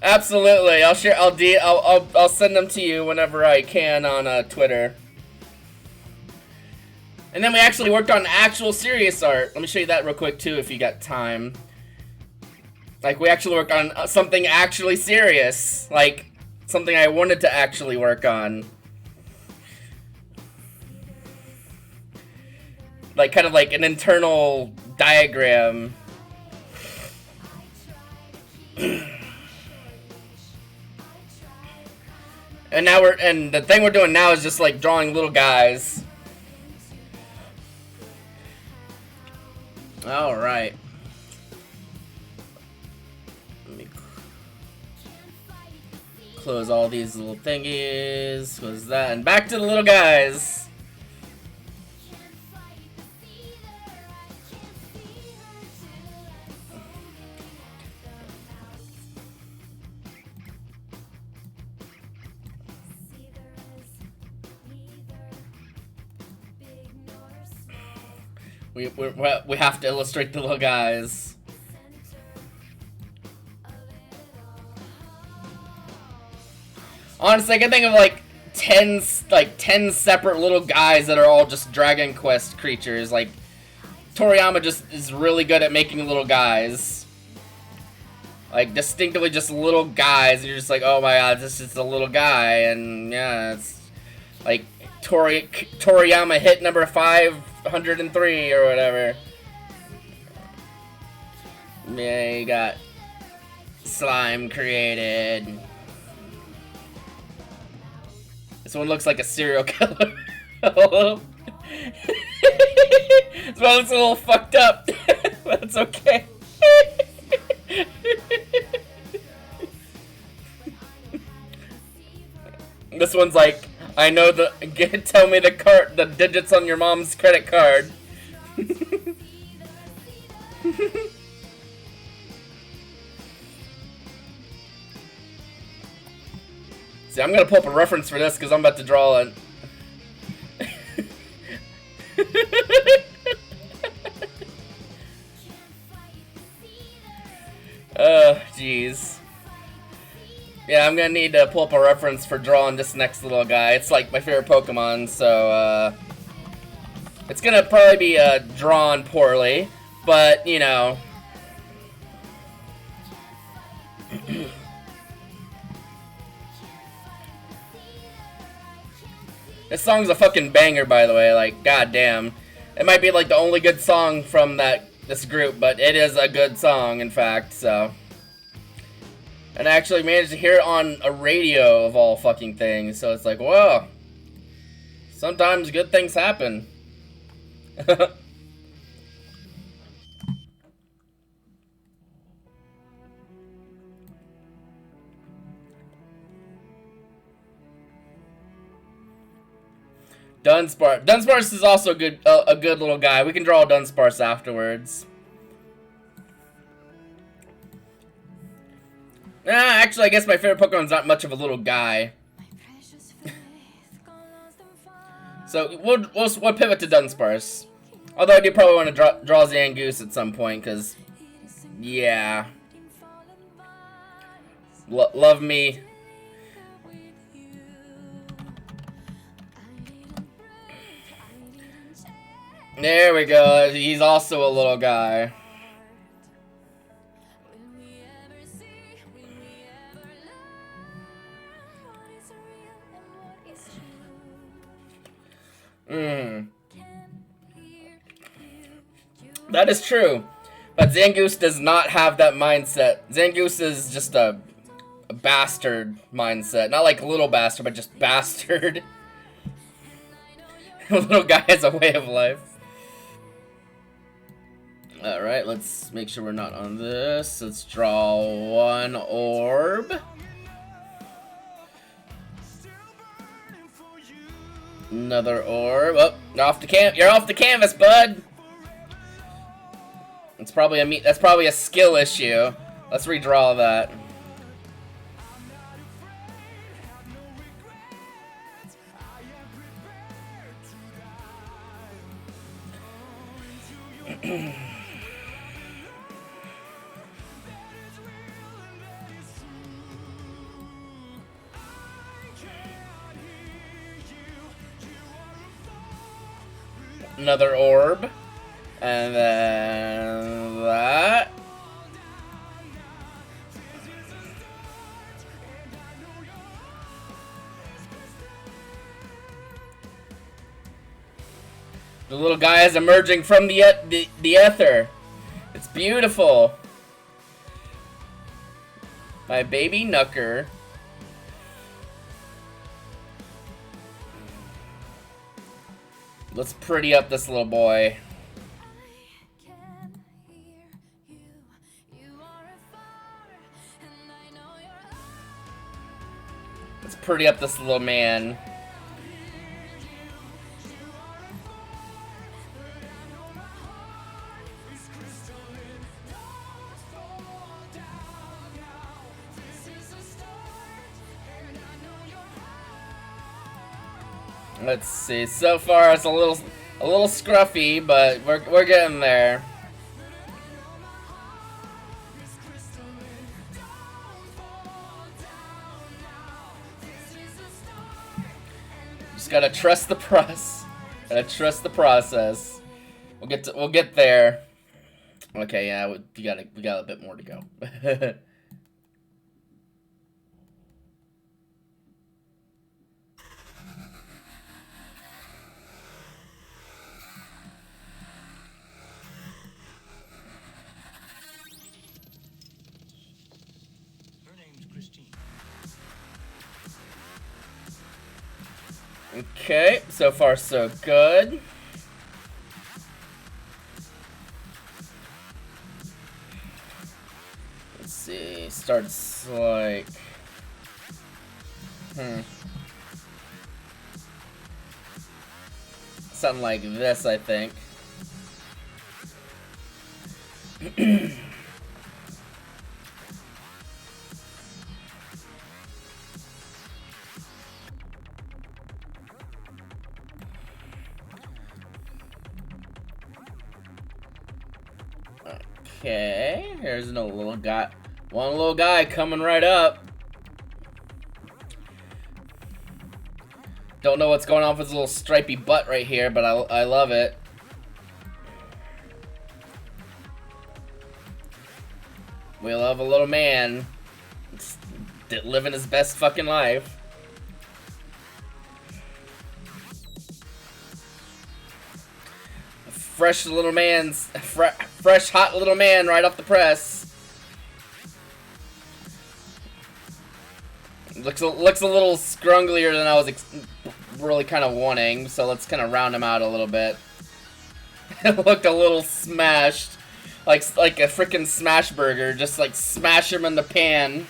Absolutely. I'll send them to you whenever I can on Twitter. And then we actually worked on actual serious art. Let me show you that real quick too if you got time. Like, we actually worked on something actually serious. Like, something I wanted to actually work on. Like, kind of like an internal diagram. And now the thing we're doing now is just like drawing little guys. Alright. Let me close all these little thingies. Close that, and back to the little guys. We have to illustrate the little guys. Honestly, I can think of like 10 separate little guys that are all just Dragon Quest creatures. Like, Toriyama just is really good at making little guys. Like, distinctively just little guys, and you're just like, oh my god, this is just a little guy, and yeah, it's like Toriyama hit number 503 or whatever. Yeah, you got slime created. This one looks like a serial killer. This one looks a little fucked up. But it's okay. This one's like, I know tell me the digits on your mom's credit card. See, I'm gonna pull up a reference for this because I'm about to draw it. Jeez. Yeah, I'm gonna need to pull up a reference for drawing this next little guy. It's like my favorite Pokemon, so, it's gonna probably be, drawn poorly, but, you know. This song's a fucking banger, by the way, like, goddamn. It might be, like, the only good song from this group, but it is a good song, in fact, so. And I actually managed to hear it on a radio, of all fucking things, so it's like, whoa. Sometimes good things happen. Dunsparce. Dunsparce is also a good little guy. We can draw Dunsparce afterwards. Actually, I guess my favorite Pokemon's not much of a little guy. So we'll pivot to Dunsparce. Although I do probably want to draw Zangoose at some point, because, yeah. Love me. There we go. He's also a little guy. That is true. But Zangoose does not have that mindset. Zangoose is just a bastard mindset. Not like little bastard, but just bastard. Little guy has a way of life. Alright, let's make sure we're not on this. Let's draw one orb. Another orb. Oh, you're off the canvas, bud. That's probably a skill issue. Let's redraw that. Another orb. And then that. The little guy is emerging from the ether. It's beautiful. My baby Knucker. Let's pretty up this little boy. Let's pretty up this little man. Let's see. So far, it's a little scruffy, but we're getting there. Just gotta trust the process. Gotta trust the process. We'll get there. Okay, yeah, we got a bit more to go. Okay, so far so good. Let's see, starts like... Something like this, I think. Okay, here's another little guy. One little guy coming right up. Don't know what's going on with his little stripy butt right here, but I love it. We love a little man living his best fucking life. Fresh little man's fresh hot little man right off the press. Looks a little scrunglier than I was really kind of wanting, so let's kind of round him out a little bit. It looked a little smashed, like a freaking smash burger. Just like smash him in the pan.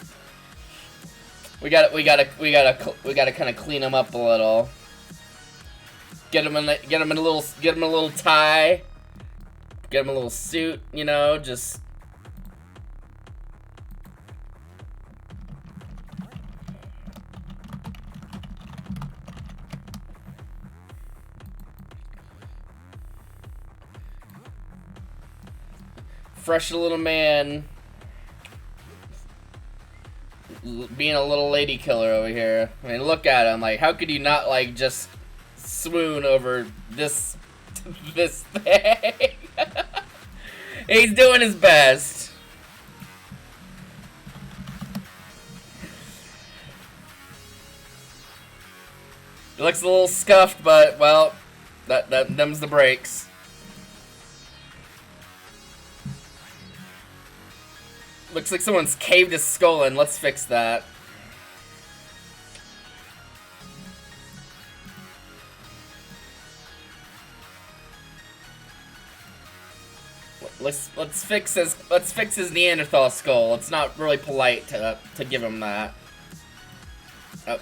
We gotta kind of clean him up a little. Get him a little tie. Get him a little suit, you know, just fresh little man being a little lady killer over here. I mean, look at him. Like, how could you not like just swoon over this thing? He's doing his best. It looks a little scuffed, but well, them's the breaks. Looks like someone's caved his skull in. Let's fix that. let's fix his Neanderthal skull. It's not really polite to give him that. Oh,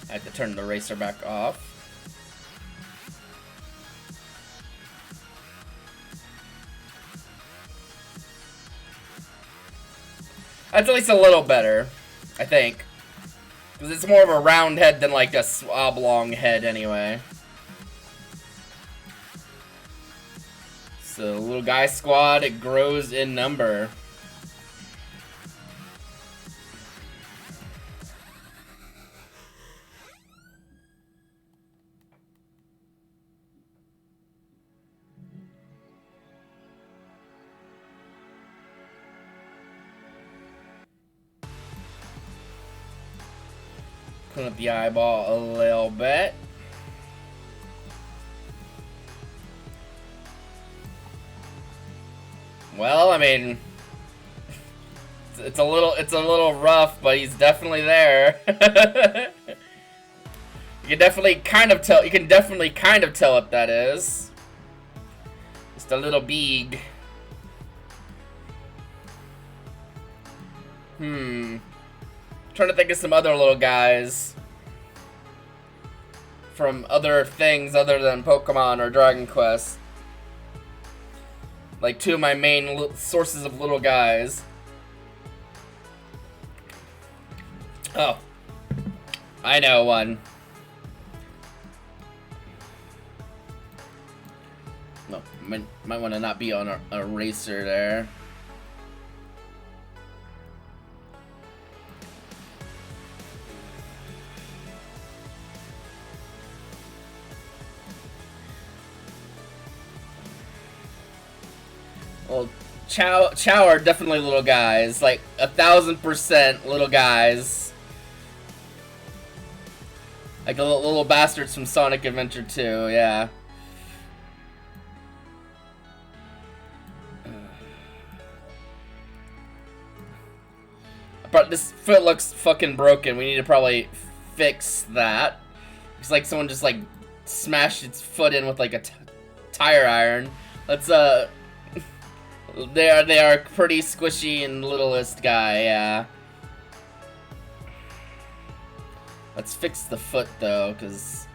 I had to turn the racer back off. That's at least a little better, I think. Because it's more of a round head than like a oblong head anyway. So, little guy squad, it grows in number. Clean up the eyeball a little bit. Well, I mean, it's a little rough, but he's definitely there. You can definitely kind of tell what that is. Just a little big. Trying to think of some other little guys from other things other than Pokemon or Dragon Quest. Like two of my main sources of little guys. Oh, I know one. No, might want to not be on a racer there. Well, Chow are definitely little guys, like 1000% little guys. Like the little bastards from Sonic Adventure 2, yeah. But this foot looks fucking broken. We need to probably fix that. It's like someone just like smashed its foot in with like a tire iron. Let's They are pretty squishy and littlest guy, yeah. Let's fix the foot though, cause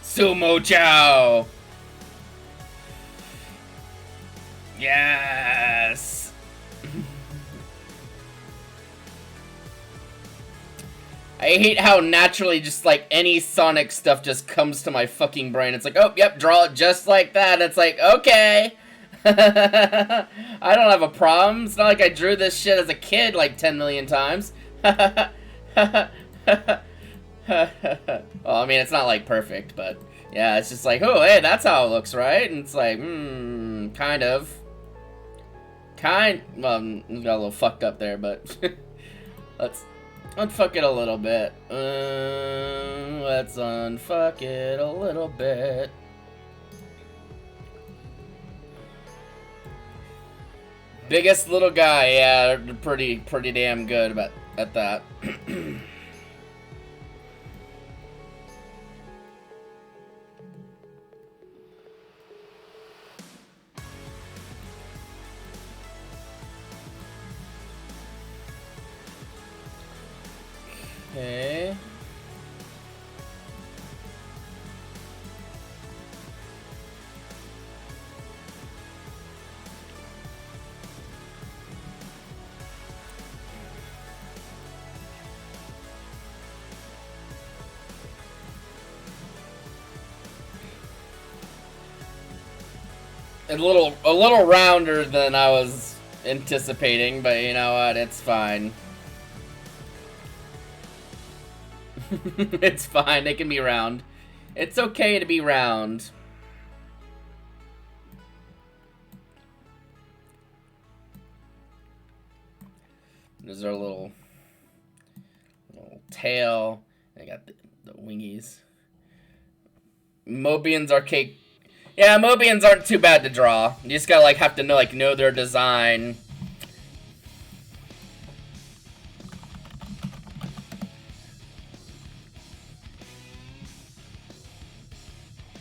Sumo Chow. Yes. I hate how naturally just like any Sonic stuff just comes to my fucking brain. It's like, oh, yep, draw it just like that. It's like, okay. I don't have a problem. It's not like I drew this shit as a kid like 10 million times. Well, I mean, it's not like perfect, but yeah, it's just like, oh, hey, that's how it looks, right? And it's like, kind of. Well, got a little fucked up there, but let's unfuck it a little bit. Let's unfuck it a little bit. Biggest little guy, yeah, they're pretty damn good at that. Okay. A little rounder than I was anticipating, but you know what? It's fine. It's fine. They can be round. It's okay to be round. There's our little tail. I got the wingies. Mobians are cake. Yeah, Mobians aren't too bad to draw. You just gotta like have to know their design.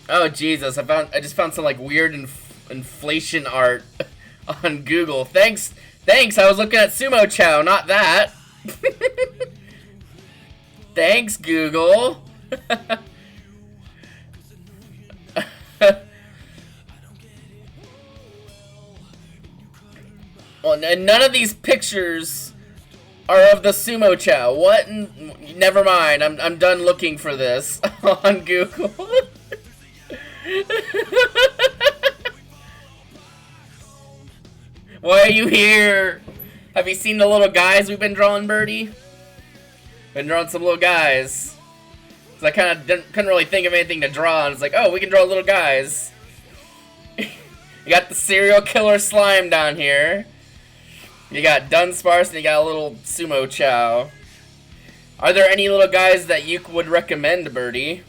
Oh Jesus! I just found some like weird inflation art on Google. Thanks. I was looking at Sumo Chow, not that. Thanks, Google. Well, and none of these pictures are of the Sumo Chow. What? Never mind. I'm done looking for this on Google. Why are you here? Have you seen the little guys we've been drawing, Birdie? Been drawing some little guys. So I kind of couldn't really think of anything to draw, and it's like, oh, we can draw little guys. You got the serial killer slime down here. You got Dunsparce, and you got a little Sumo Chow. Are there any little guys that you would recommend, Birdie?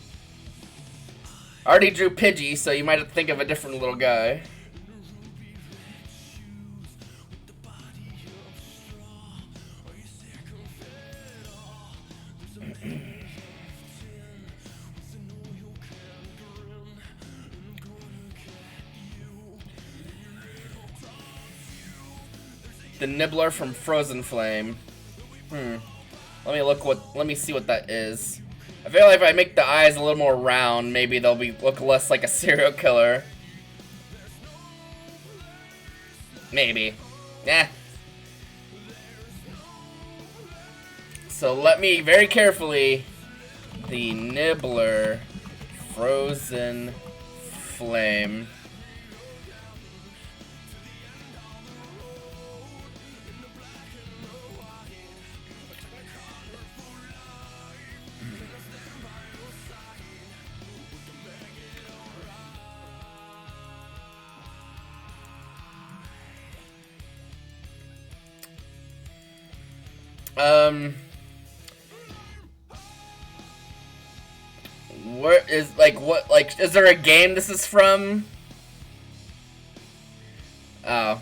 I already drew Pidgey, so you might have to think of a different little guy. The Nibbler from Frozen Flame. Let me see what that is. I feel like if I make the eyes a little more round, maybe they'll look less like a serial killer. Maybe. Eh. So let me very carefully. The Nibbler Frozen Flame. Where is, is there a game this is from? Oh.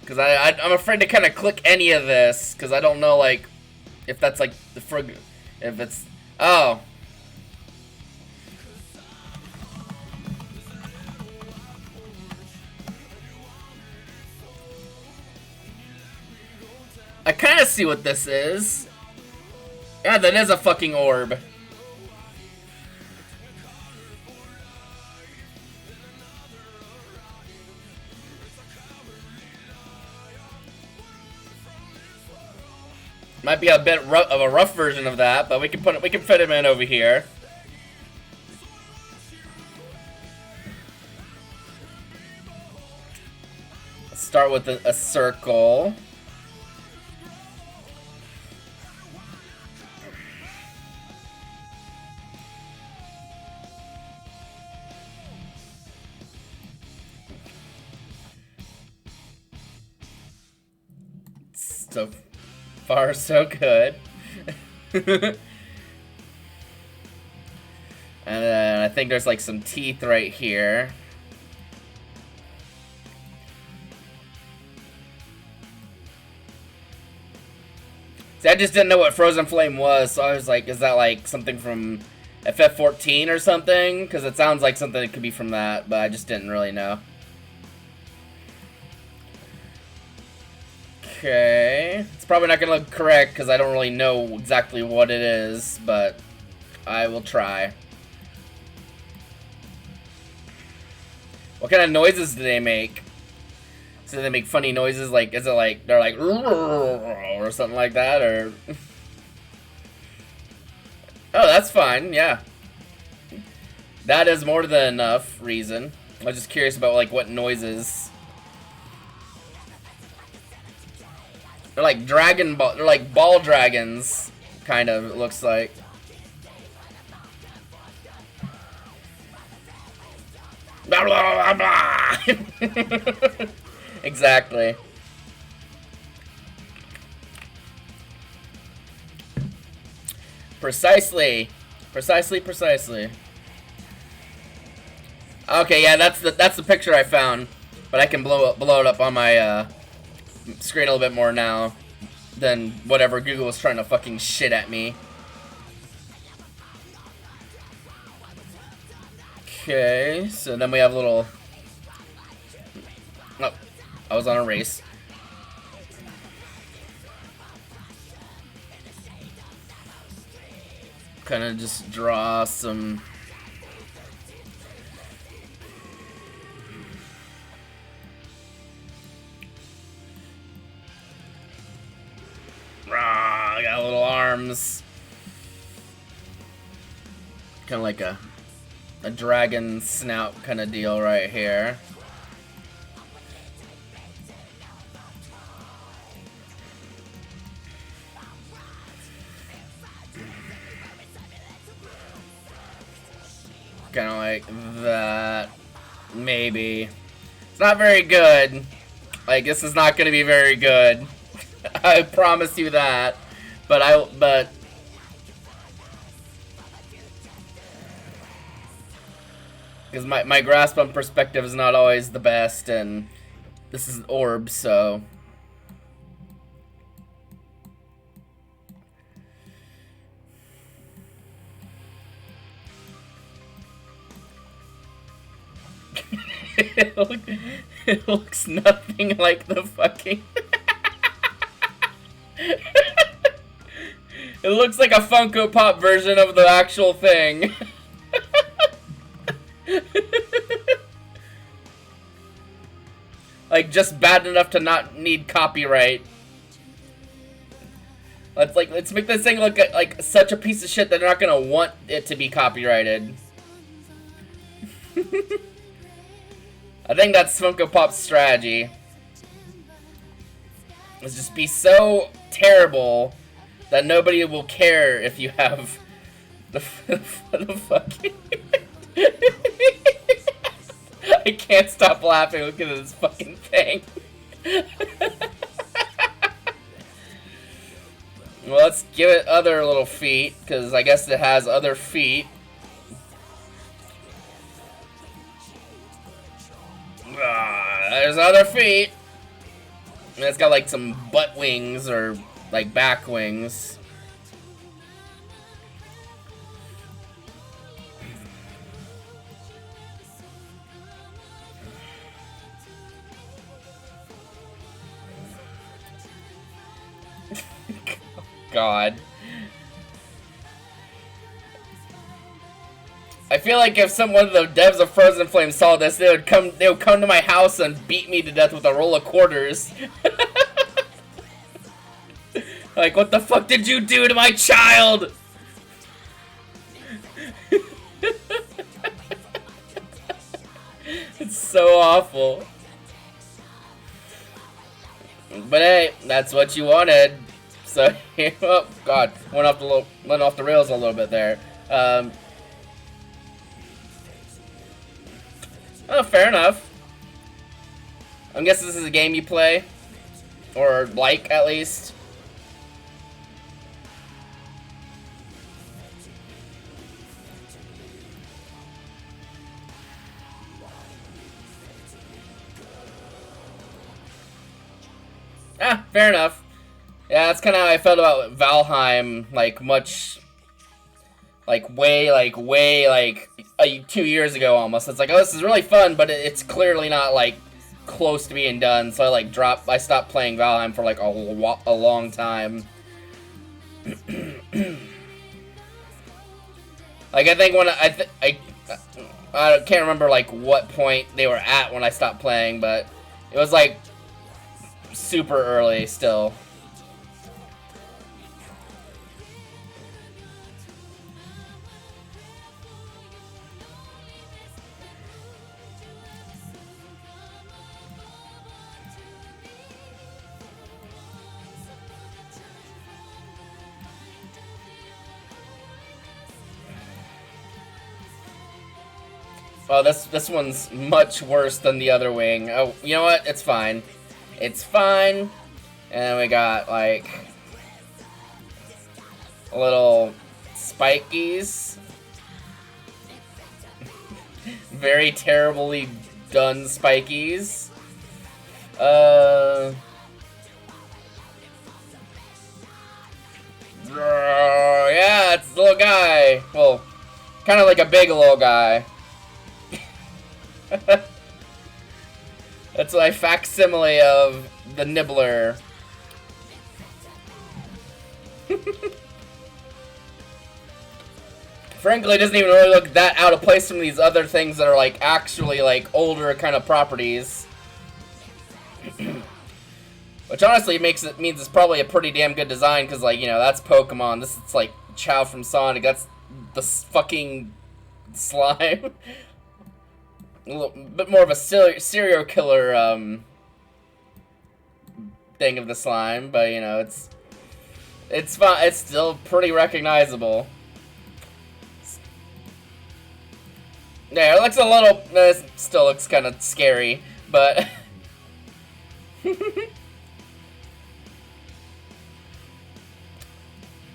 Because I'm afraid to kind of click any of this, because I don't know, like, if that's, like, if it's, oh. I kind of see what this is. Yeah, that is a fucking orb. Might be a bit of a rough version of that, but we can fit him in over here. Let's start with a circle. So far, so good. And then I think there's like some teeth right here. See, I just didn't know what Frozen Flame was, so I was like, is that like something from FF14 or something? Because it sounds like something that could be from that, but I just didn't really know. Okay, it's probably not gonna look correct because I don't really know exactly what it is, but I will try. What kind of noises do they make? So they make funny noises, like, is it like, they're like, or something like that, or? Oh, that's fine, yeah. That is more than enough reason. I was just curious about, like, what noises. They're like they're like ball dragons, kind of, it looks like. Blah, blah, blah, blah. Exactly. Precisely. Okay, yeah, that's the picture I found, but I can blow it up on my screen a little bit more now than whatever Google was trying to fucking shit at me. Okay, so then we have a little... Oh, I was on a race. Kind of just draw some... I got little arms. Kind of like a dragon snout kind of deal right here. Kind of like that. Maybe. It's not very good. Like, this is not going to be very good. I promise you that. But because my grasp on perspective is not always the best, and this is an orb, so... it looks nothing like the fucking... It looks like a Funko Pop version of the actual thing. Like, just bad enough to not need copyright. Let's make this thing look like such a piece of shit that they're not gonna want it to be copyrighted. I think that's Funko Pop's strategy. Let's just be so terrible that nobody will care if you have the fucking... I can't stop laughing looking at this fucking thing. Well, let's give it other little feet, because I guess it has other feet. There's other feet. And it's got like some butt wings or like back wings. God. I feel like if one of the devs of Frozen Flame saw this, they would come to my house and beat me to death with a roll of quarters. Like, what the fuck did you do to my child? It's so awful. But hey, that's what you wanted. So, oh god, went off the rails a little bit there. Oh, fair enough. I'm guessing this is a game you play, or like at least. Ah, fair enough. Yeah, that's kind of how I felt about Valheim, like, way 2 years ago almost. It's like, oh, this is really fun, but it's clearly not, like, close to being done, so I stopped playing Valheim for, like, a long time. Like, I think when I can't remember, like, what point they were at when I stopped playing, but it was, like, super early still. Oh, this one's much worse than the other wing. Oh, you know what? It's fine. It's fine. And then we got, like, little spikies. Very terribly done spikies. Yeah, it's a little guy. Well, kind of like a big little guy. That's my facsimile of the Nibbler. Frankly, it doesn't even really look that out of place from these other things that are like actually like older kind of properties. Which honestly means it's probably a pretty damn good design, because like, you know, that's Pokemon. This is like Chao from Sonic. That's the fucking slime. A little bit more of a serial killer thing of the slime, but you know, it's fine. It's still pretty recognizable. Yeah, it looks a little. It still looks kind of scary, but.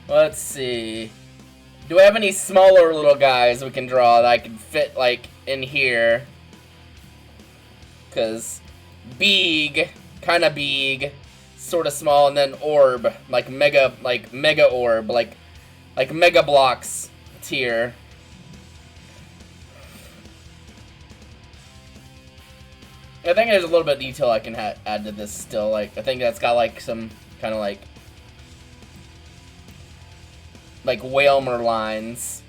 Let's see. Do I have any smaller little guys we can draw that I can fit like in here? Cause big, kind of big, sort of small, and then orb, like mega orb, like Mega Bloks tier. I think there's a little bit of detail I can add to this still. Like, I think that's got like some kind of like Wailmer lines.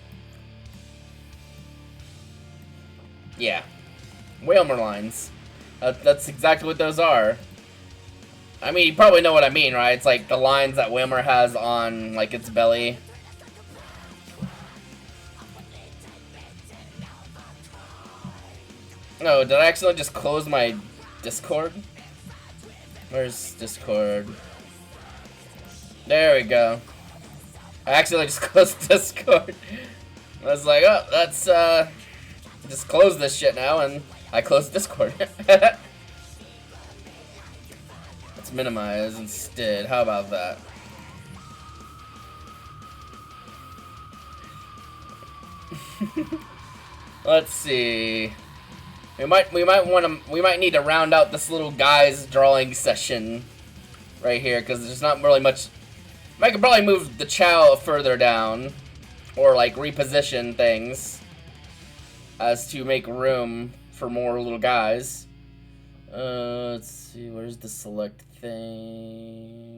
Yeah, Wailmer lines. That's exactly what those are. I mean, you probably know what I mean, right? It's like the lines that Wailmer has on like its belly. No, did I accidentally just close my Discord? Where's Discord? There we go. I accidentally just closed Discord. I was like, oh, that's, just close this shit now, and I closed Discord. Let's minimize instead. How about that? Let's see. We might need to round out this little guy's drawing session right here, because there's not really much. I could probably move the Chao further down, or like reposition things as to make room for more little guys. Let's see, where's the select thing?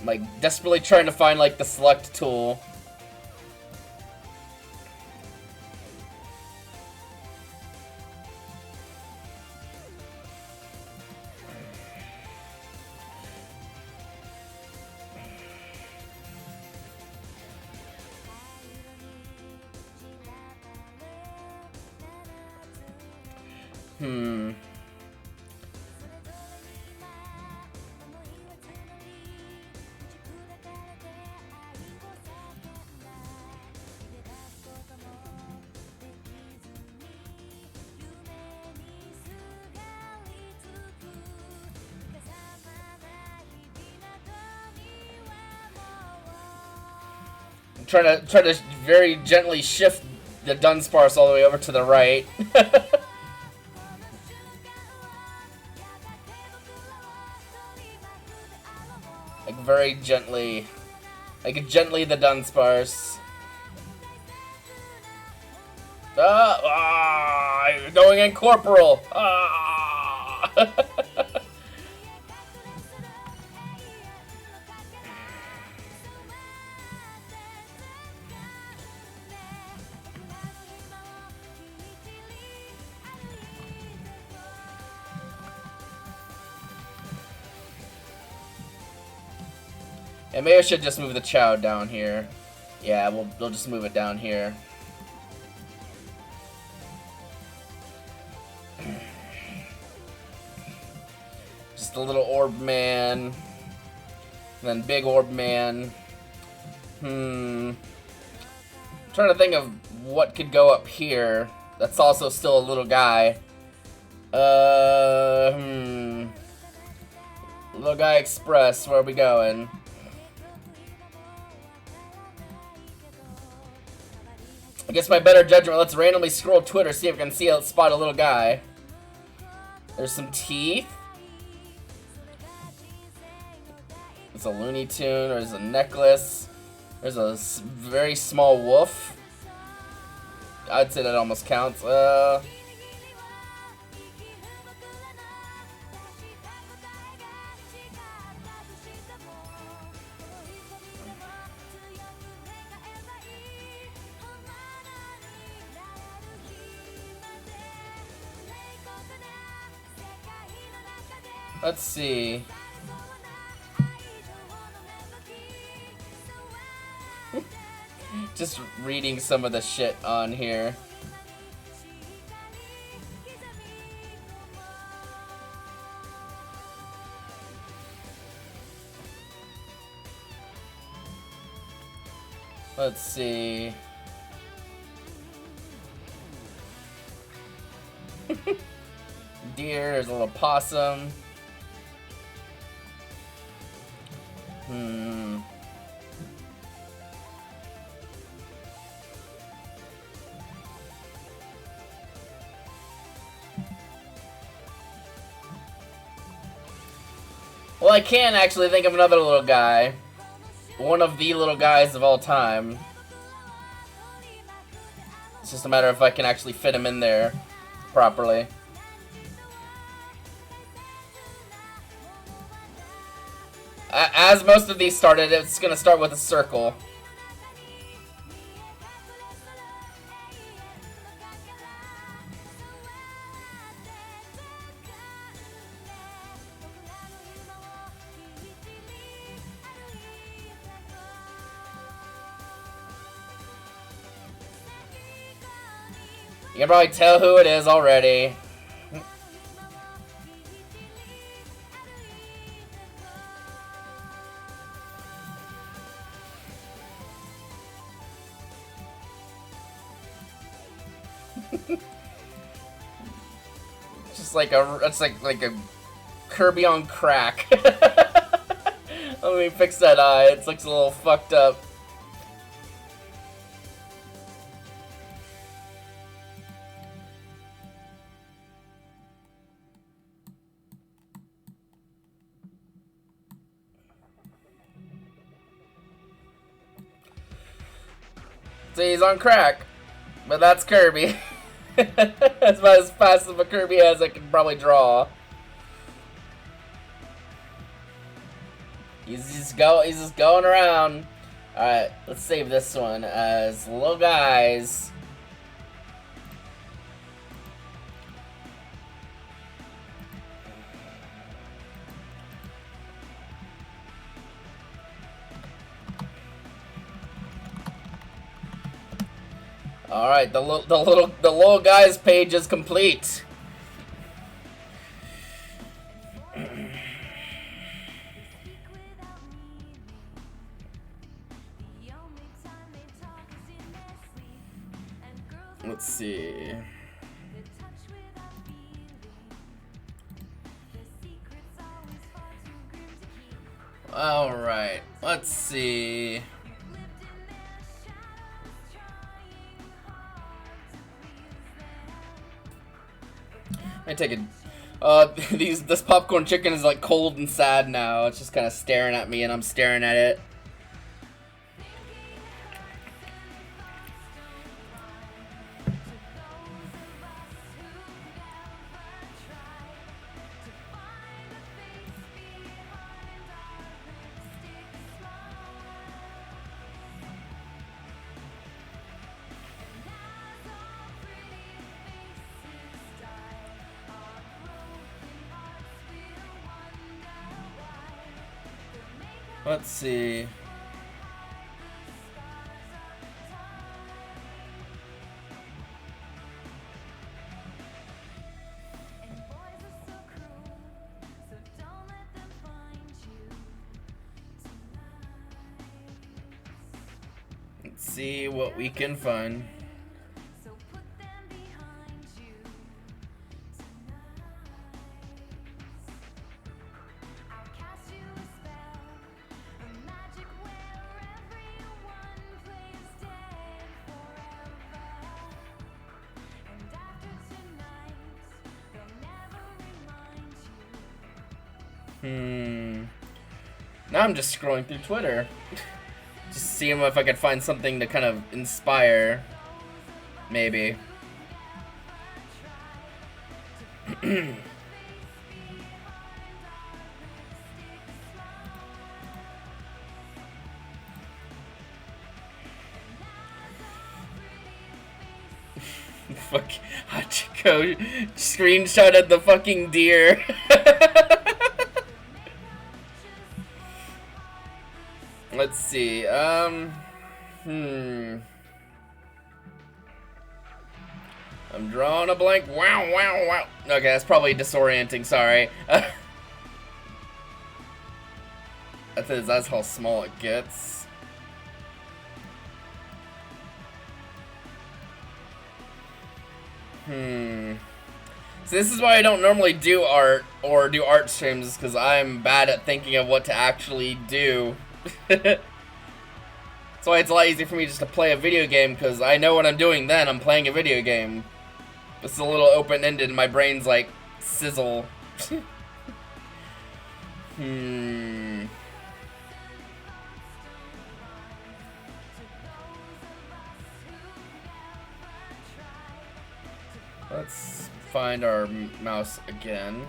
I'm like desperately trying to find like the select tool. Try to very gently shift the Dunsparce all the way over to the right. Like very gently. Like gently the Dunsparce. You're going incorporeal. And maybe I should just move the Chao down here. Yeah, we'll just move it down here. Just a little orb man. And then big orb man. I'm trying to think of what could go up here. That's also still a little guy. Little Guy Express, where are we going? I guess my better judgment, let's randomly scroll Twitter, see if I can spot a little guy. There's some teeth. There's a Looney Tune, there's a necklace. There's a very small wolf. I'd say that almost counts. Let's see. Just reading some of the shit on here. Let's see. Deer, there's a little possum. Well, I can actually think of another little guy. One of the little guys of all time. It's just a matter of if I can actually fit him in there properly. As most of these started, it's gonna start with a circle. You can probably tell who it is already. Just like it's like a Kirby on crack. Let me fix that eye. It looks a little fucked up. See, he's on crack, but that's Kirby. That's about as fast of a Kirby as I can probably draw. He's just going around. All right, let's save this one as little guys. All right, the little guys page is complete. Let's see. All right, let's see. I take it. This popcorn chicken is like cold and sad now. It's just kind of staring at me, and I'm staring at it. Let's see. Let's see what we can find. Now I'm just scrolling through Twitter. Just seeing if I could find something to kind of inspire. Maybe. Fuck, Hachiko screenshotted the fucking deer. Let's see, I'm drawing a blank. Wow, wow, wow. Okay, that's probably disorienting, sorry. That's how small it gets. So this is why I don't normally do art or do art streams, because I'm bad at thinking of what to actually do. That's why it's a lot easier for me just to play a video game, because I know what I'm doing then. I'm playing a video game. It's a little open-ended and my brain's like, sizzle. Let's find our mouse again.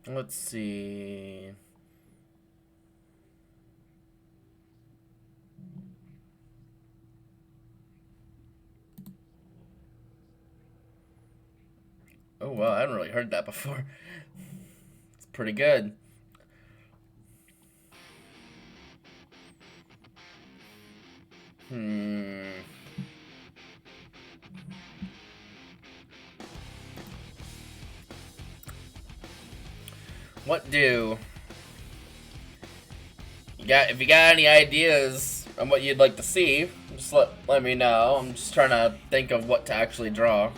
Let's see. Oh wow, I haven't really heard that before. It's pretty good. What do? If you got any ideas on what you'd like to see, just let me know. I'm just trying to think of what to actually draw.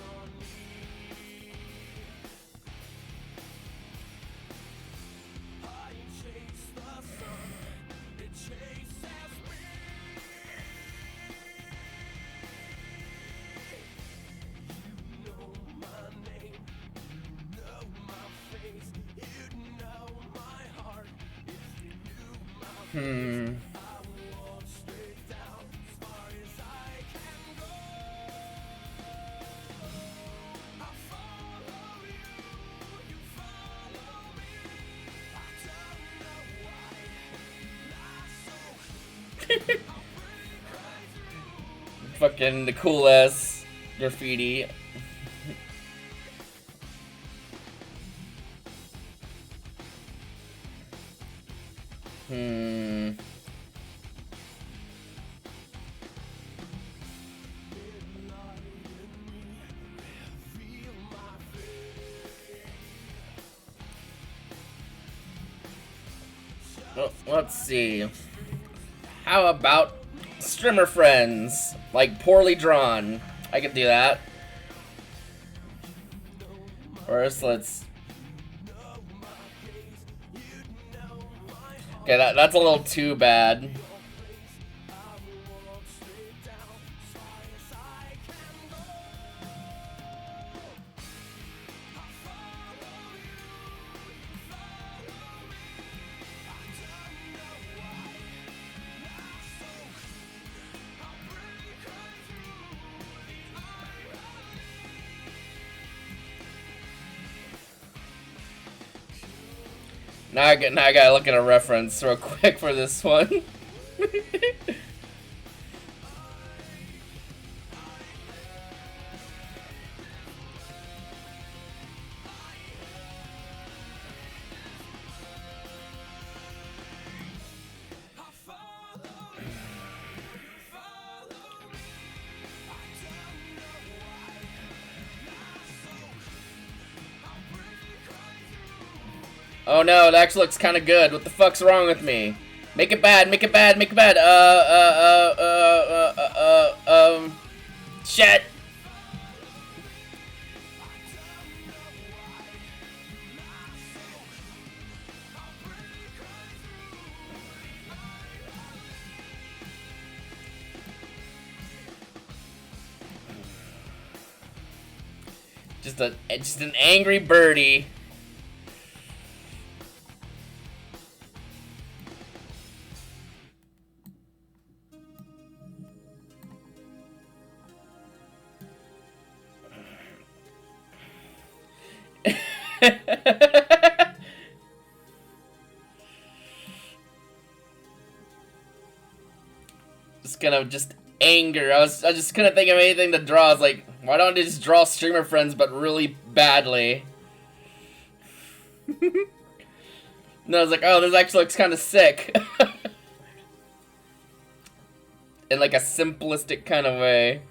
Fucking the cool ass graffiti. Well, let's see. How about streamer friends? Like poorly drawn. I could do that. First, let's... Okay, that's a little too bad. Now I gotta look at a reference real quick for this one. Oh no, that actually looks kind of good. What the fuck's wrong with me? Make it bad, make it bad, make it bad. Shit. Just an angry birdie. Just anger. I just couldn't think of anything to draw. I was like, why don't I just draw streamer friends but really badly? No, I was like, oh, this actually looks kind of sick. In like a simplistic kind of way.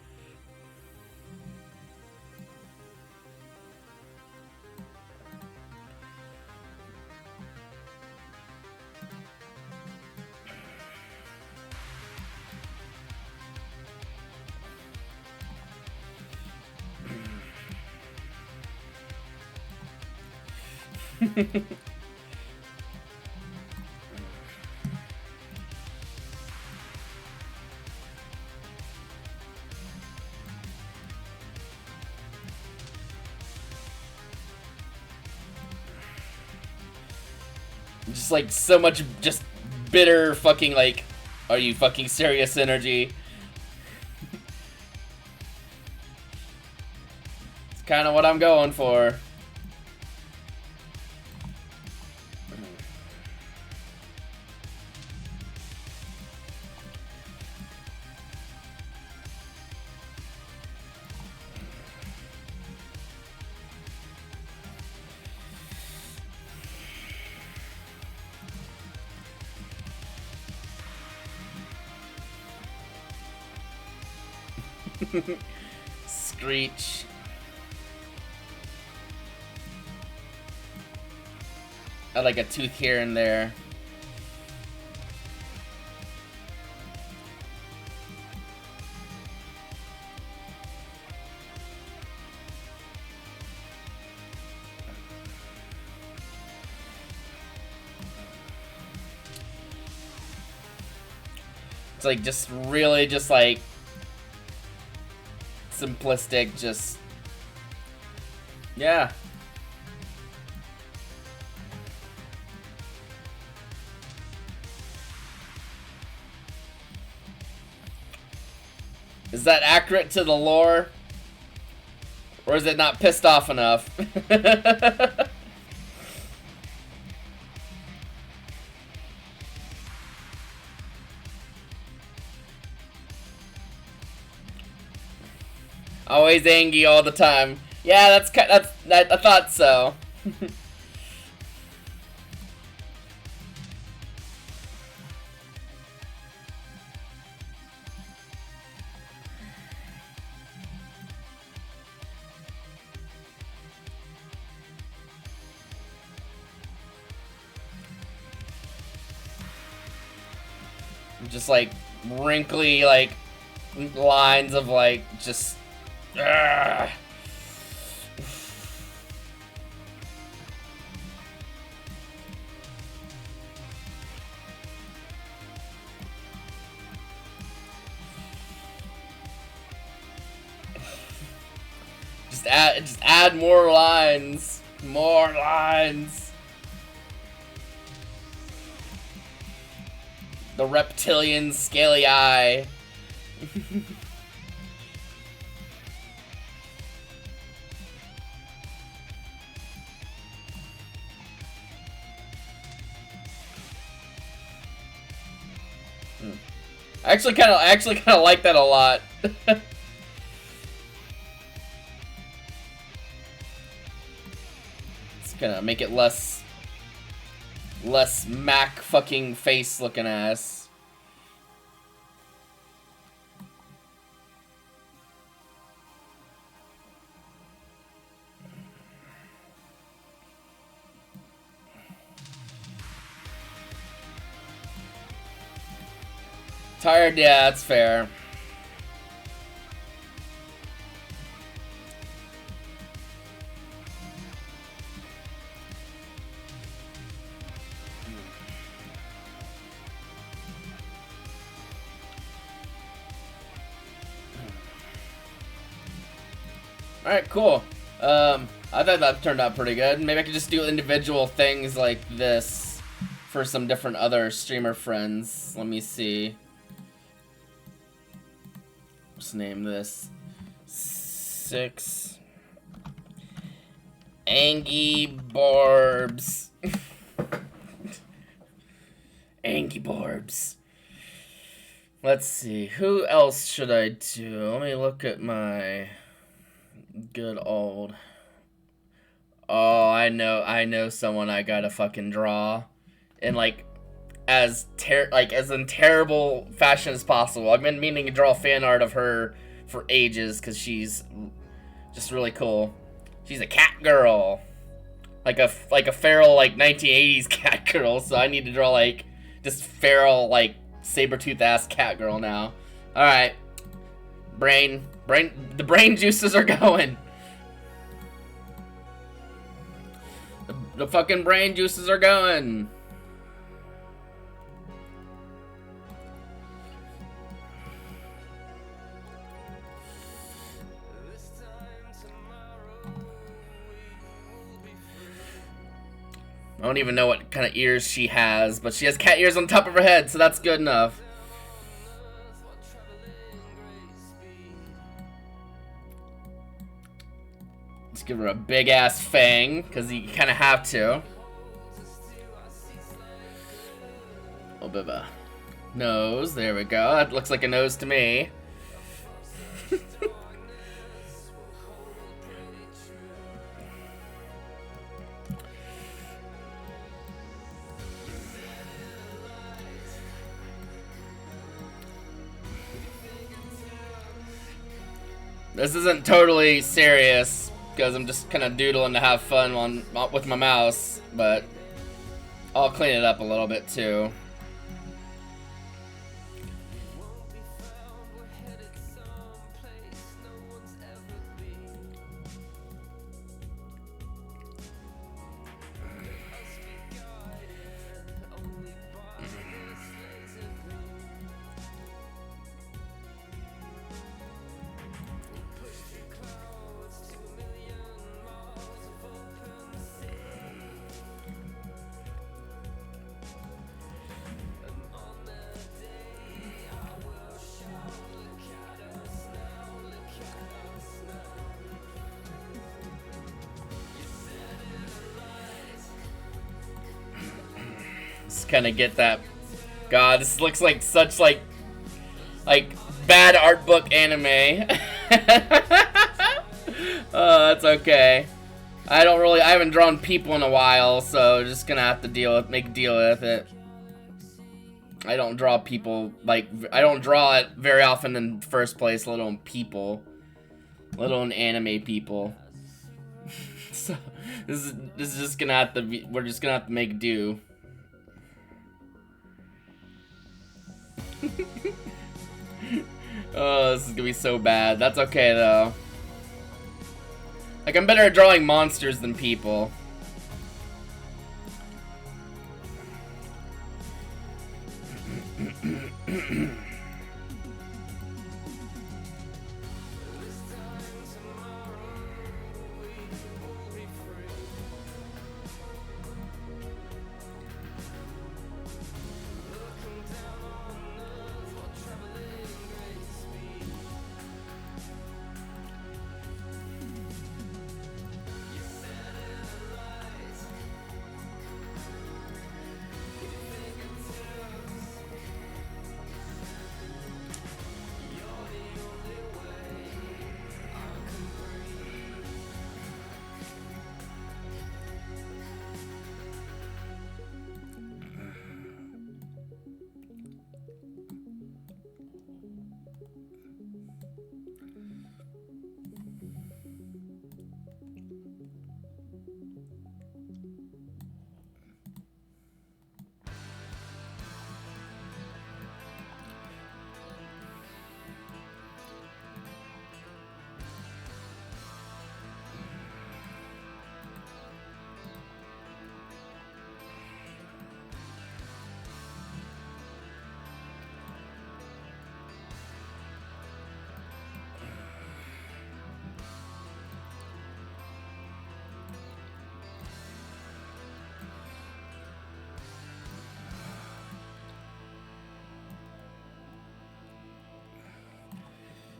Just like so much just bitter fucking like, are you fucking serious energy? It's kind of what I'm going for. Screech. I like a tooth here and there. It's like just really just like simplistic, just yeah. Is that accurate to the lore? Or is it not pissed off enough? Always angry all the time. Yeah, I thought so. Just like wrinkly like lines of like just just add more lines. More lines. The reptilian scaly eye. I actually kind of like that a lot. It's gonna make it less Mac fucking face looking ass. Tired, yeah, that's fair. Alright, cool. I thought that turned out pretty good. Maybe I could just do individual things like this for some different other streamer friends. Let me see. Let's name this 6 Angie Borbs. Angie Borbs. Let's see. Who else should I do? Let me look at my good old. Oh, I know someone I gotta fucking draw, in like as in terrible fashion as possible. I've been meaning to draw fan art of her for ages because she's just really cool. She's a cat girl, like a feral like 1980s cat girl. So I need to draw like this feral like saber-tooth ass cat girl now. All right, the brain juices are going. The fucking brain juices are going. I don't even know what kind of ears she has, but she has cat ears on top of her head, so that's good enough. Let's give her a big ass fang, because you kind of have to. A little bit of a nose, there we go. That looks like a nose to me. This isn't totally serious, because I'm just kind of doodling to have fun with my mouse, but I'll clean it up a little bit too. Kind of get that. God, this looks like such like bad art book anime. Oh, that's okay. I haven't drawn people in a while, so just gonna have to make a deal with it. I don't draw people I don't draw it very often in the first place, let alone people, let alone anime people. So this is just gonna have to be. We're just gonna have to make do. Oh, this is gonna be so bad. That's okay though. Like, I'm better at drawing monsters than people.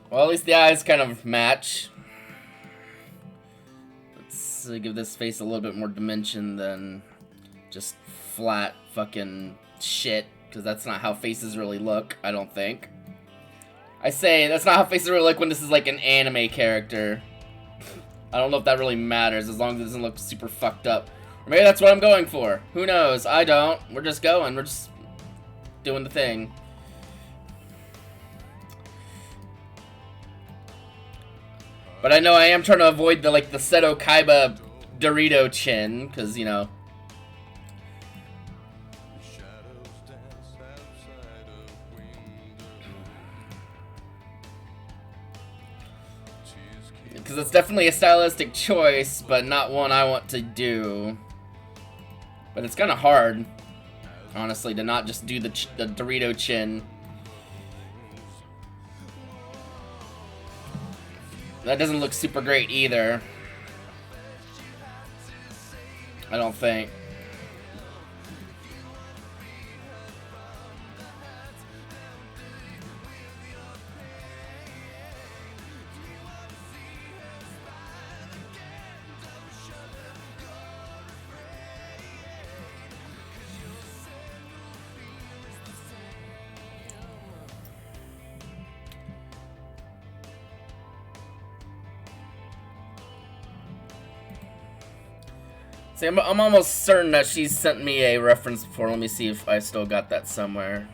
Well, at least the eyes kind of match. Let's give this face a little bit more dimension than just flat fucking shit, because that's not how faces really look, I don't think. I say, that's not how faces really look when this is like an anime character. I don't know if that really matters, as long as it doesn't look super fucked up. Or maybe that's what I'm going for. Who knows? I don't. We're just going. We're just doing the thing. But I know I am trying to avoid the, like, the Seto Kaiba Dorito chin, because, you know. Because it's definitely a stylistic choice, but not one I want to do. But it's kind of hard, honestly, to not just do the Dorito chin. That doesn't look super great either. I don't think. See, I'm almost certain that she's sent me a reference before. Let me see if I still got that somewhere.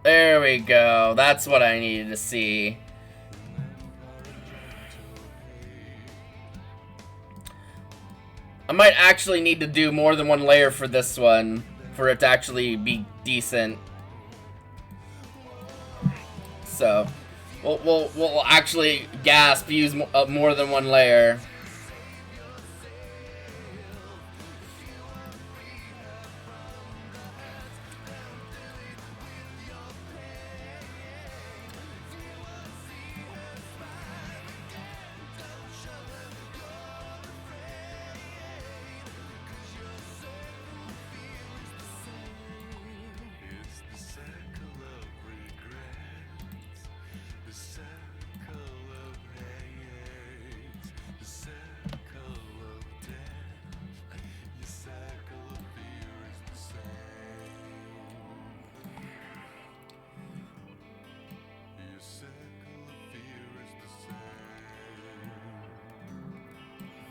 There we go. That's what I needed to see. I might actually need to do more than one layer for this one, for it to actually be decent. So, we'll actually use more than one layer.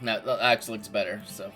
That actually looks better, so.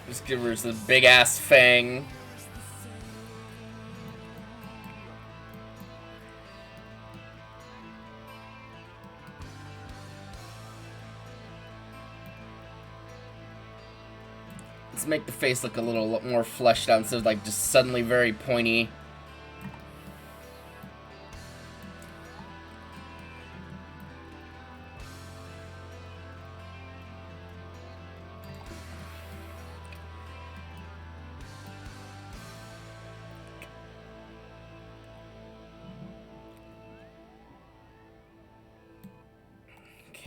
Just give her this big ass fang. Let's make the face look a little more fleshed out instead of like just suddenly very pointy.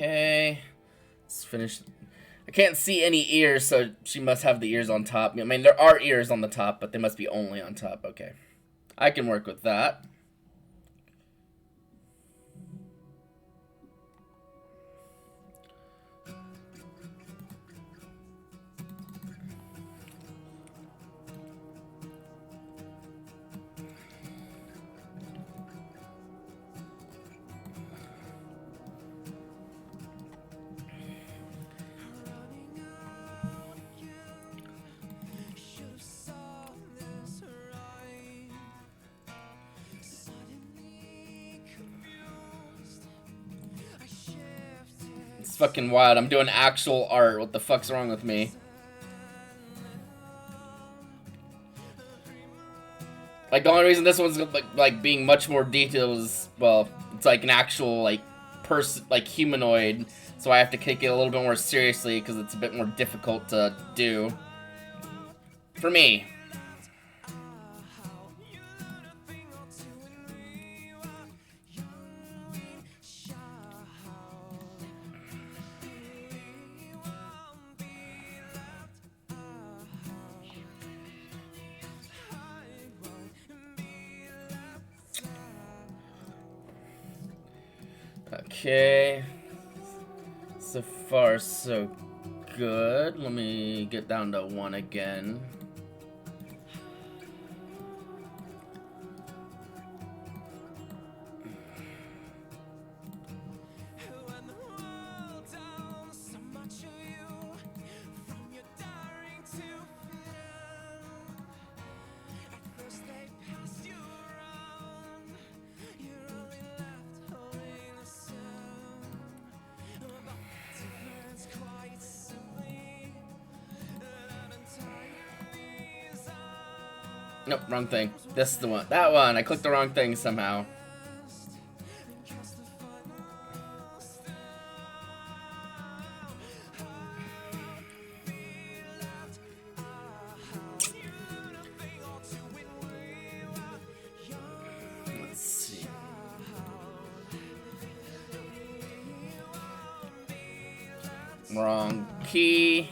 Okay, let's finish. I can't see any ears, so she must have the ears on top. I mean, there are ears on the top, but they must be only on top. Okay, I can work with that. fucking wild. I'm doing actual art. What the fuck's wrong with me? Like, the only reason this one's like being much more detailed is, well, it's like an actual like person, like humanoid, so I have to take it a little bit more seriously because it's a bit more difficult to do for me. Okay, so far so good. Let me get down to 1 again. Nope, wrong thing. This is the one. That one. I clicked the wrong thing somehow. Let's see. Wrong key.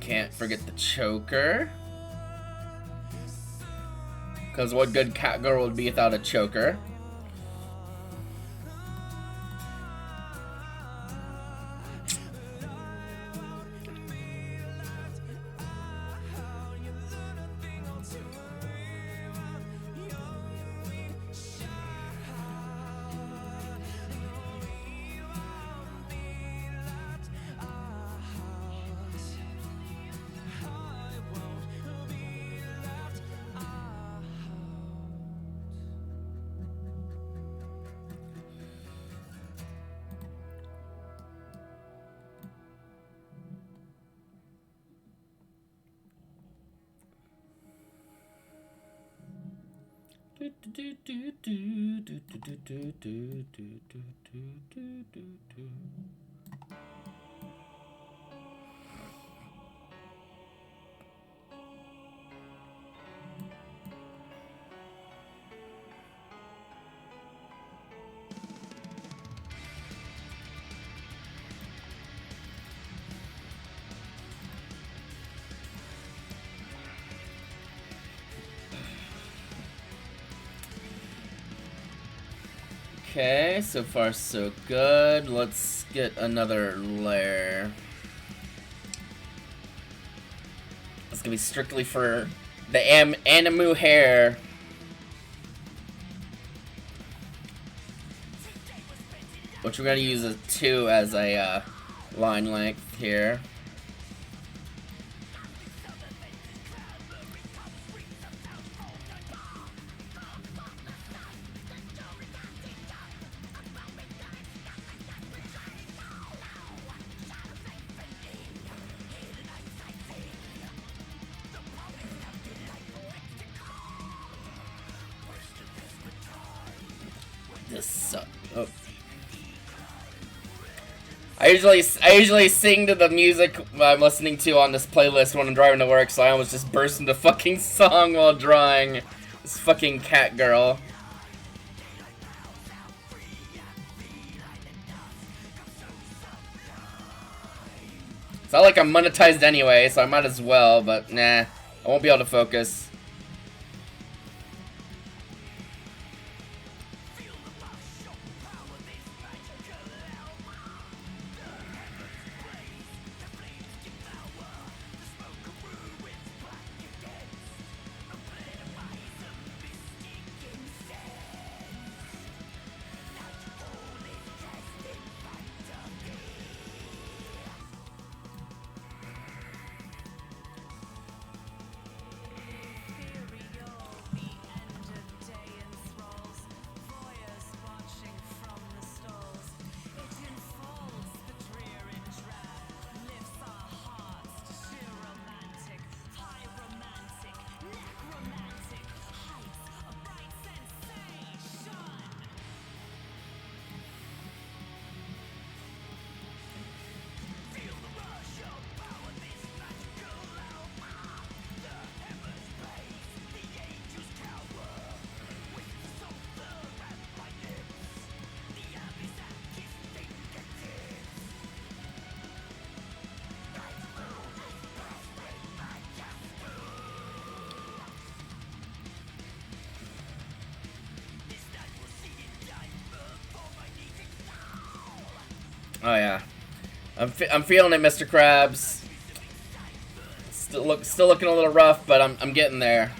Can't forget the choker. Because what good cat girl would be without a choker? Okay, so far so good. Let's get another layer. It's gonna be strictly for the Animu hair. Which we're gonna use a 2 as a line length here. This sucks. Oh. I usually sing to the music I'm listening to on this playlist when I'm driving to work, so I almost just burst into fucking song while drawing this fucking cat girl. It's not like I'm monetized anyway, so I might as well, but nah, I won't be able to focus. Oh yeah, I'm feeling it, Mr. Krabs. Still looking a little rough, but I'm getting there.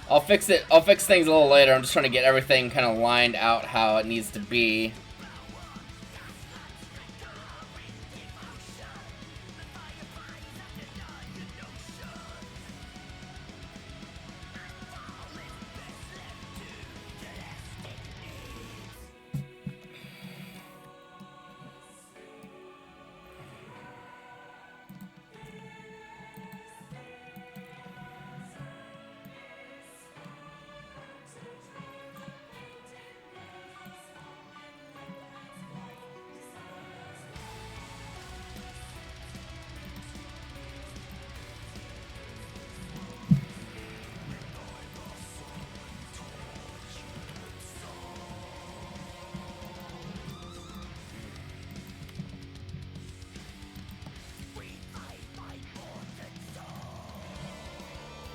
I'll fix it. I'll fix things a little later. I'm just trying to get everything kind of lined out how it needs to be.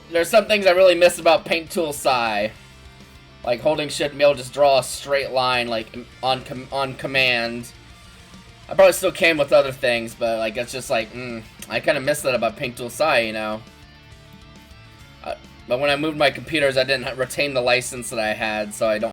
There's some things I really miss about Paint Tool Sai. Like holding shift and be able to just draw a straight line like on command. I probably still can with other things, but like it's just like, I kind of miss that about Paint Tool Sai, you know. But when I moved my computers, I didn't retain the license that I had, so I don't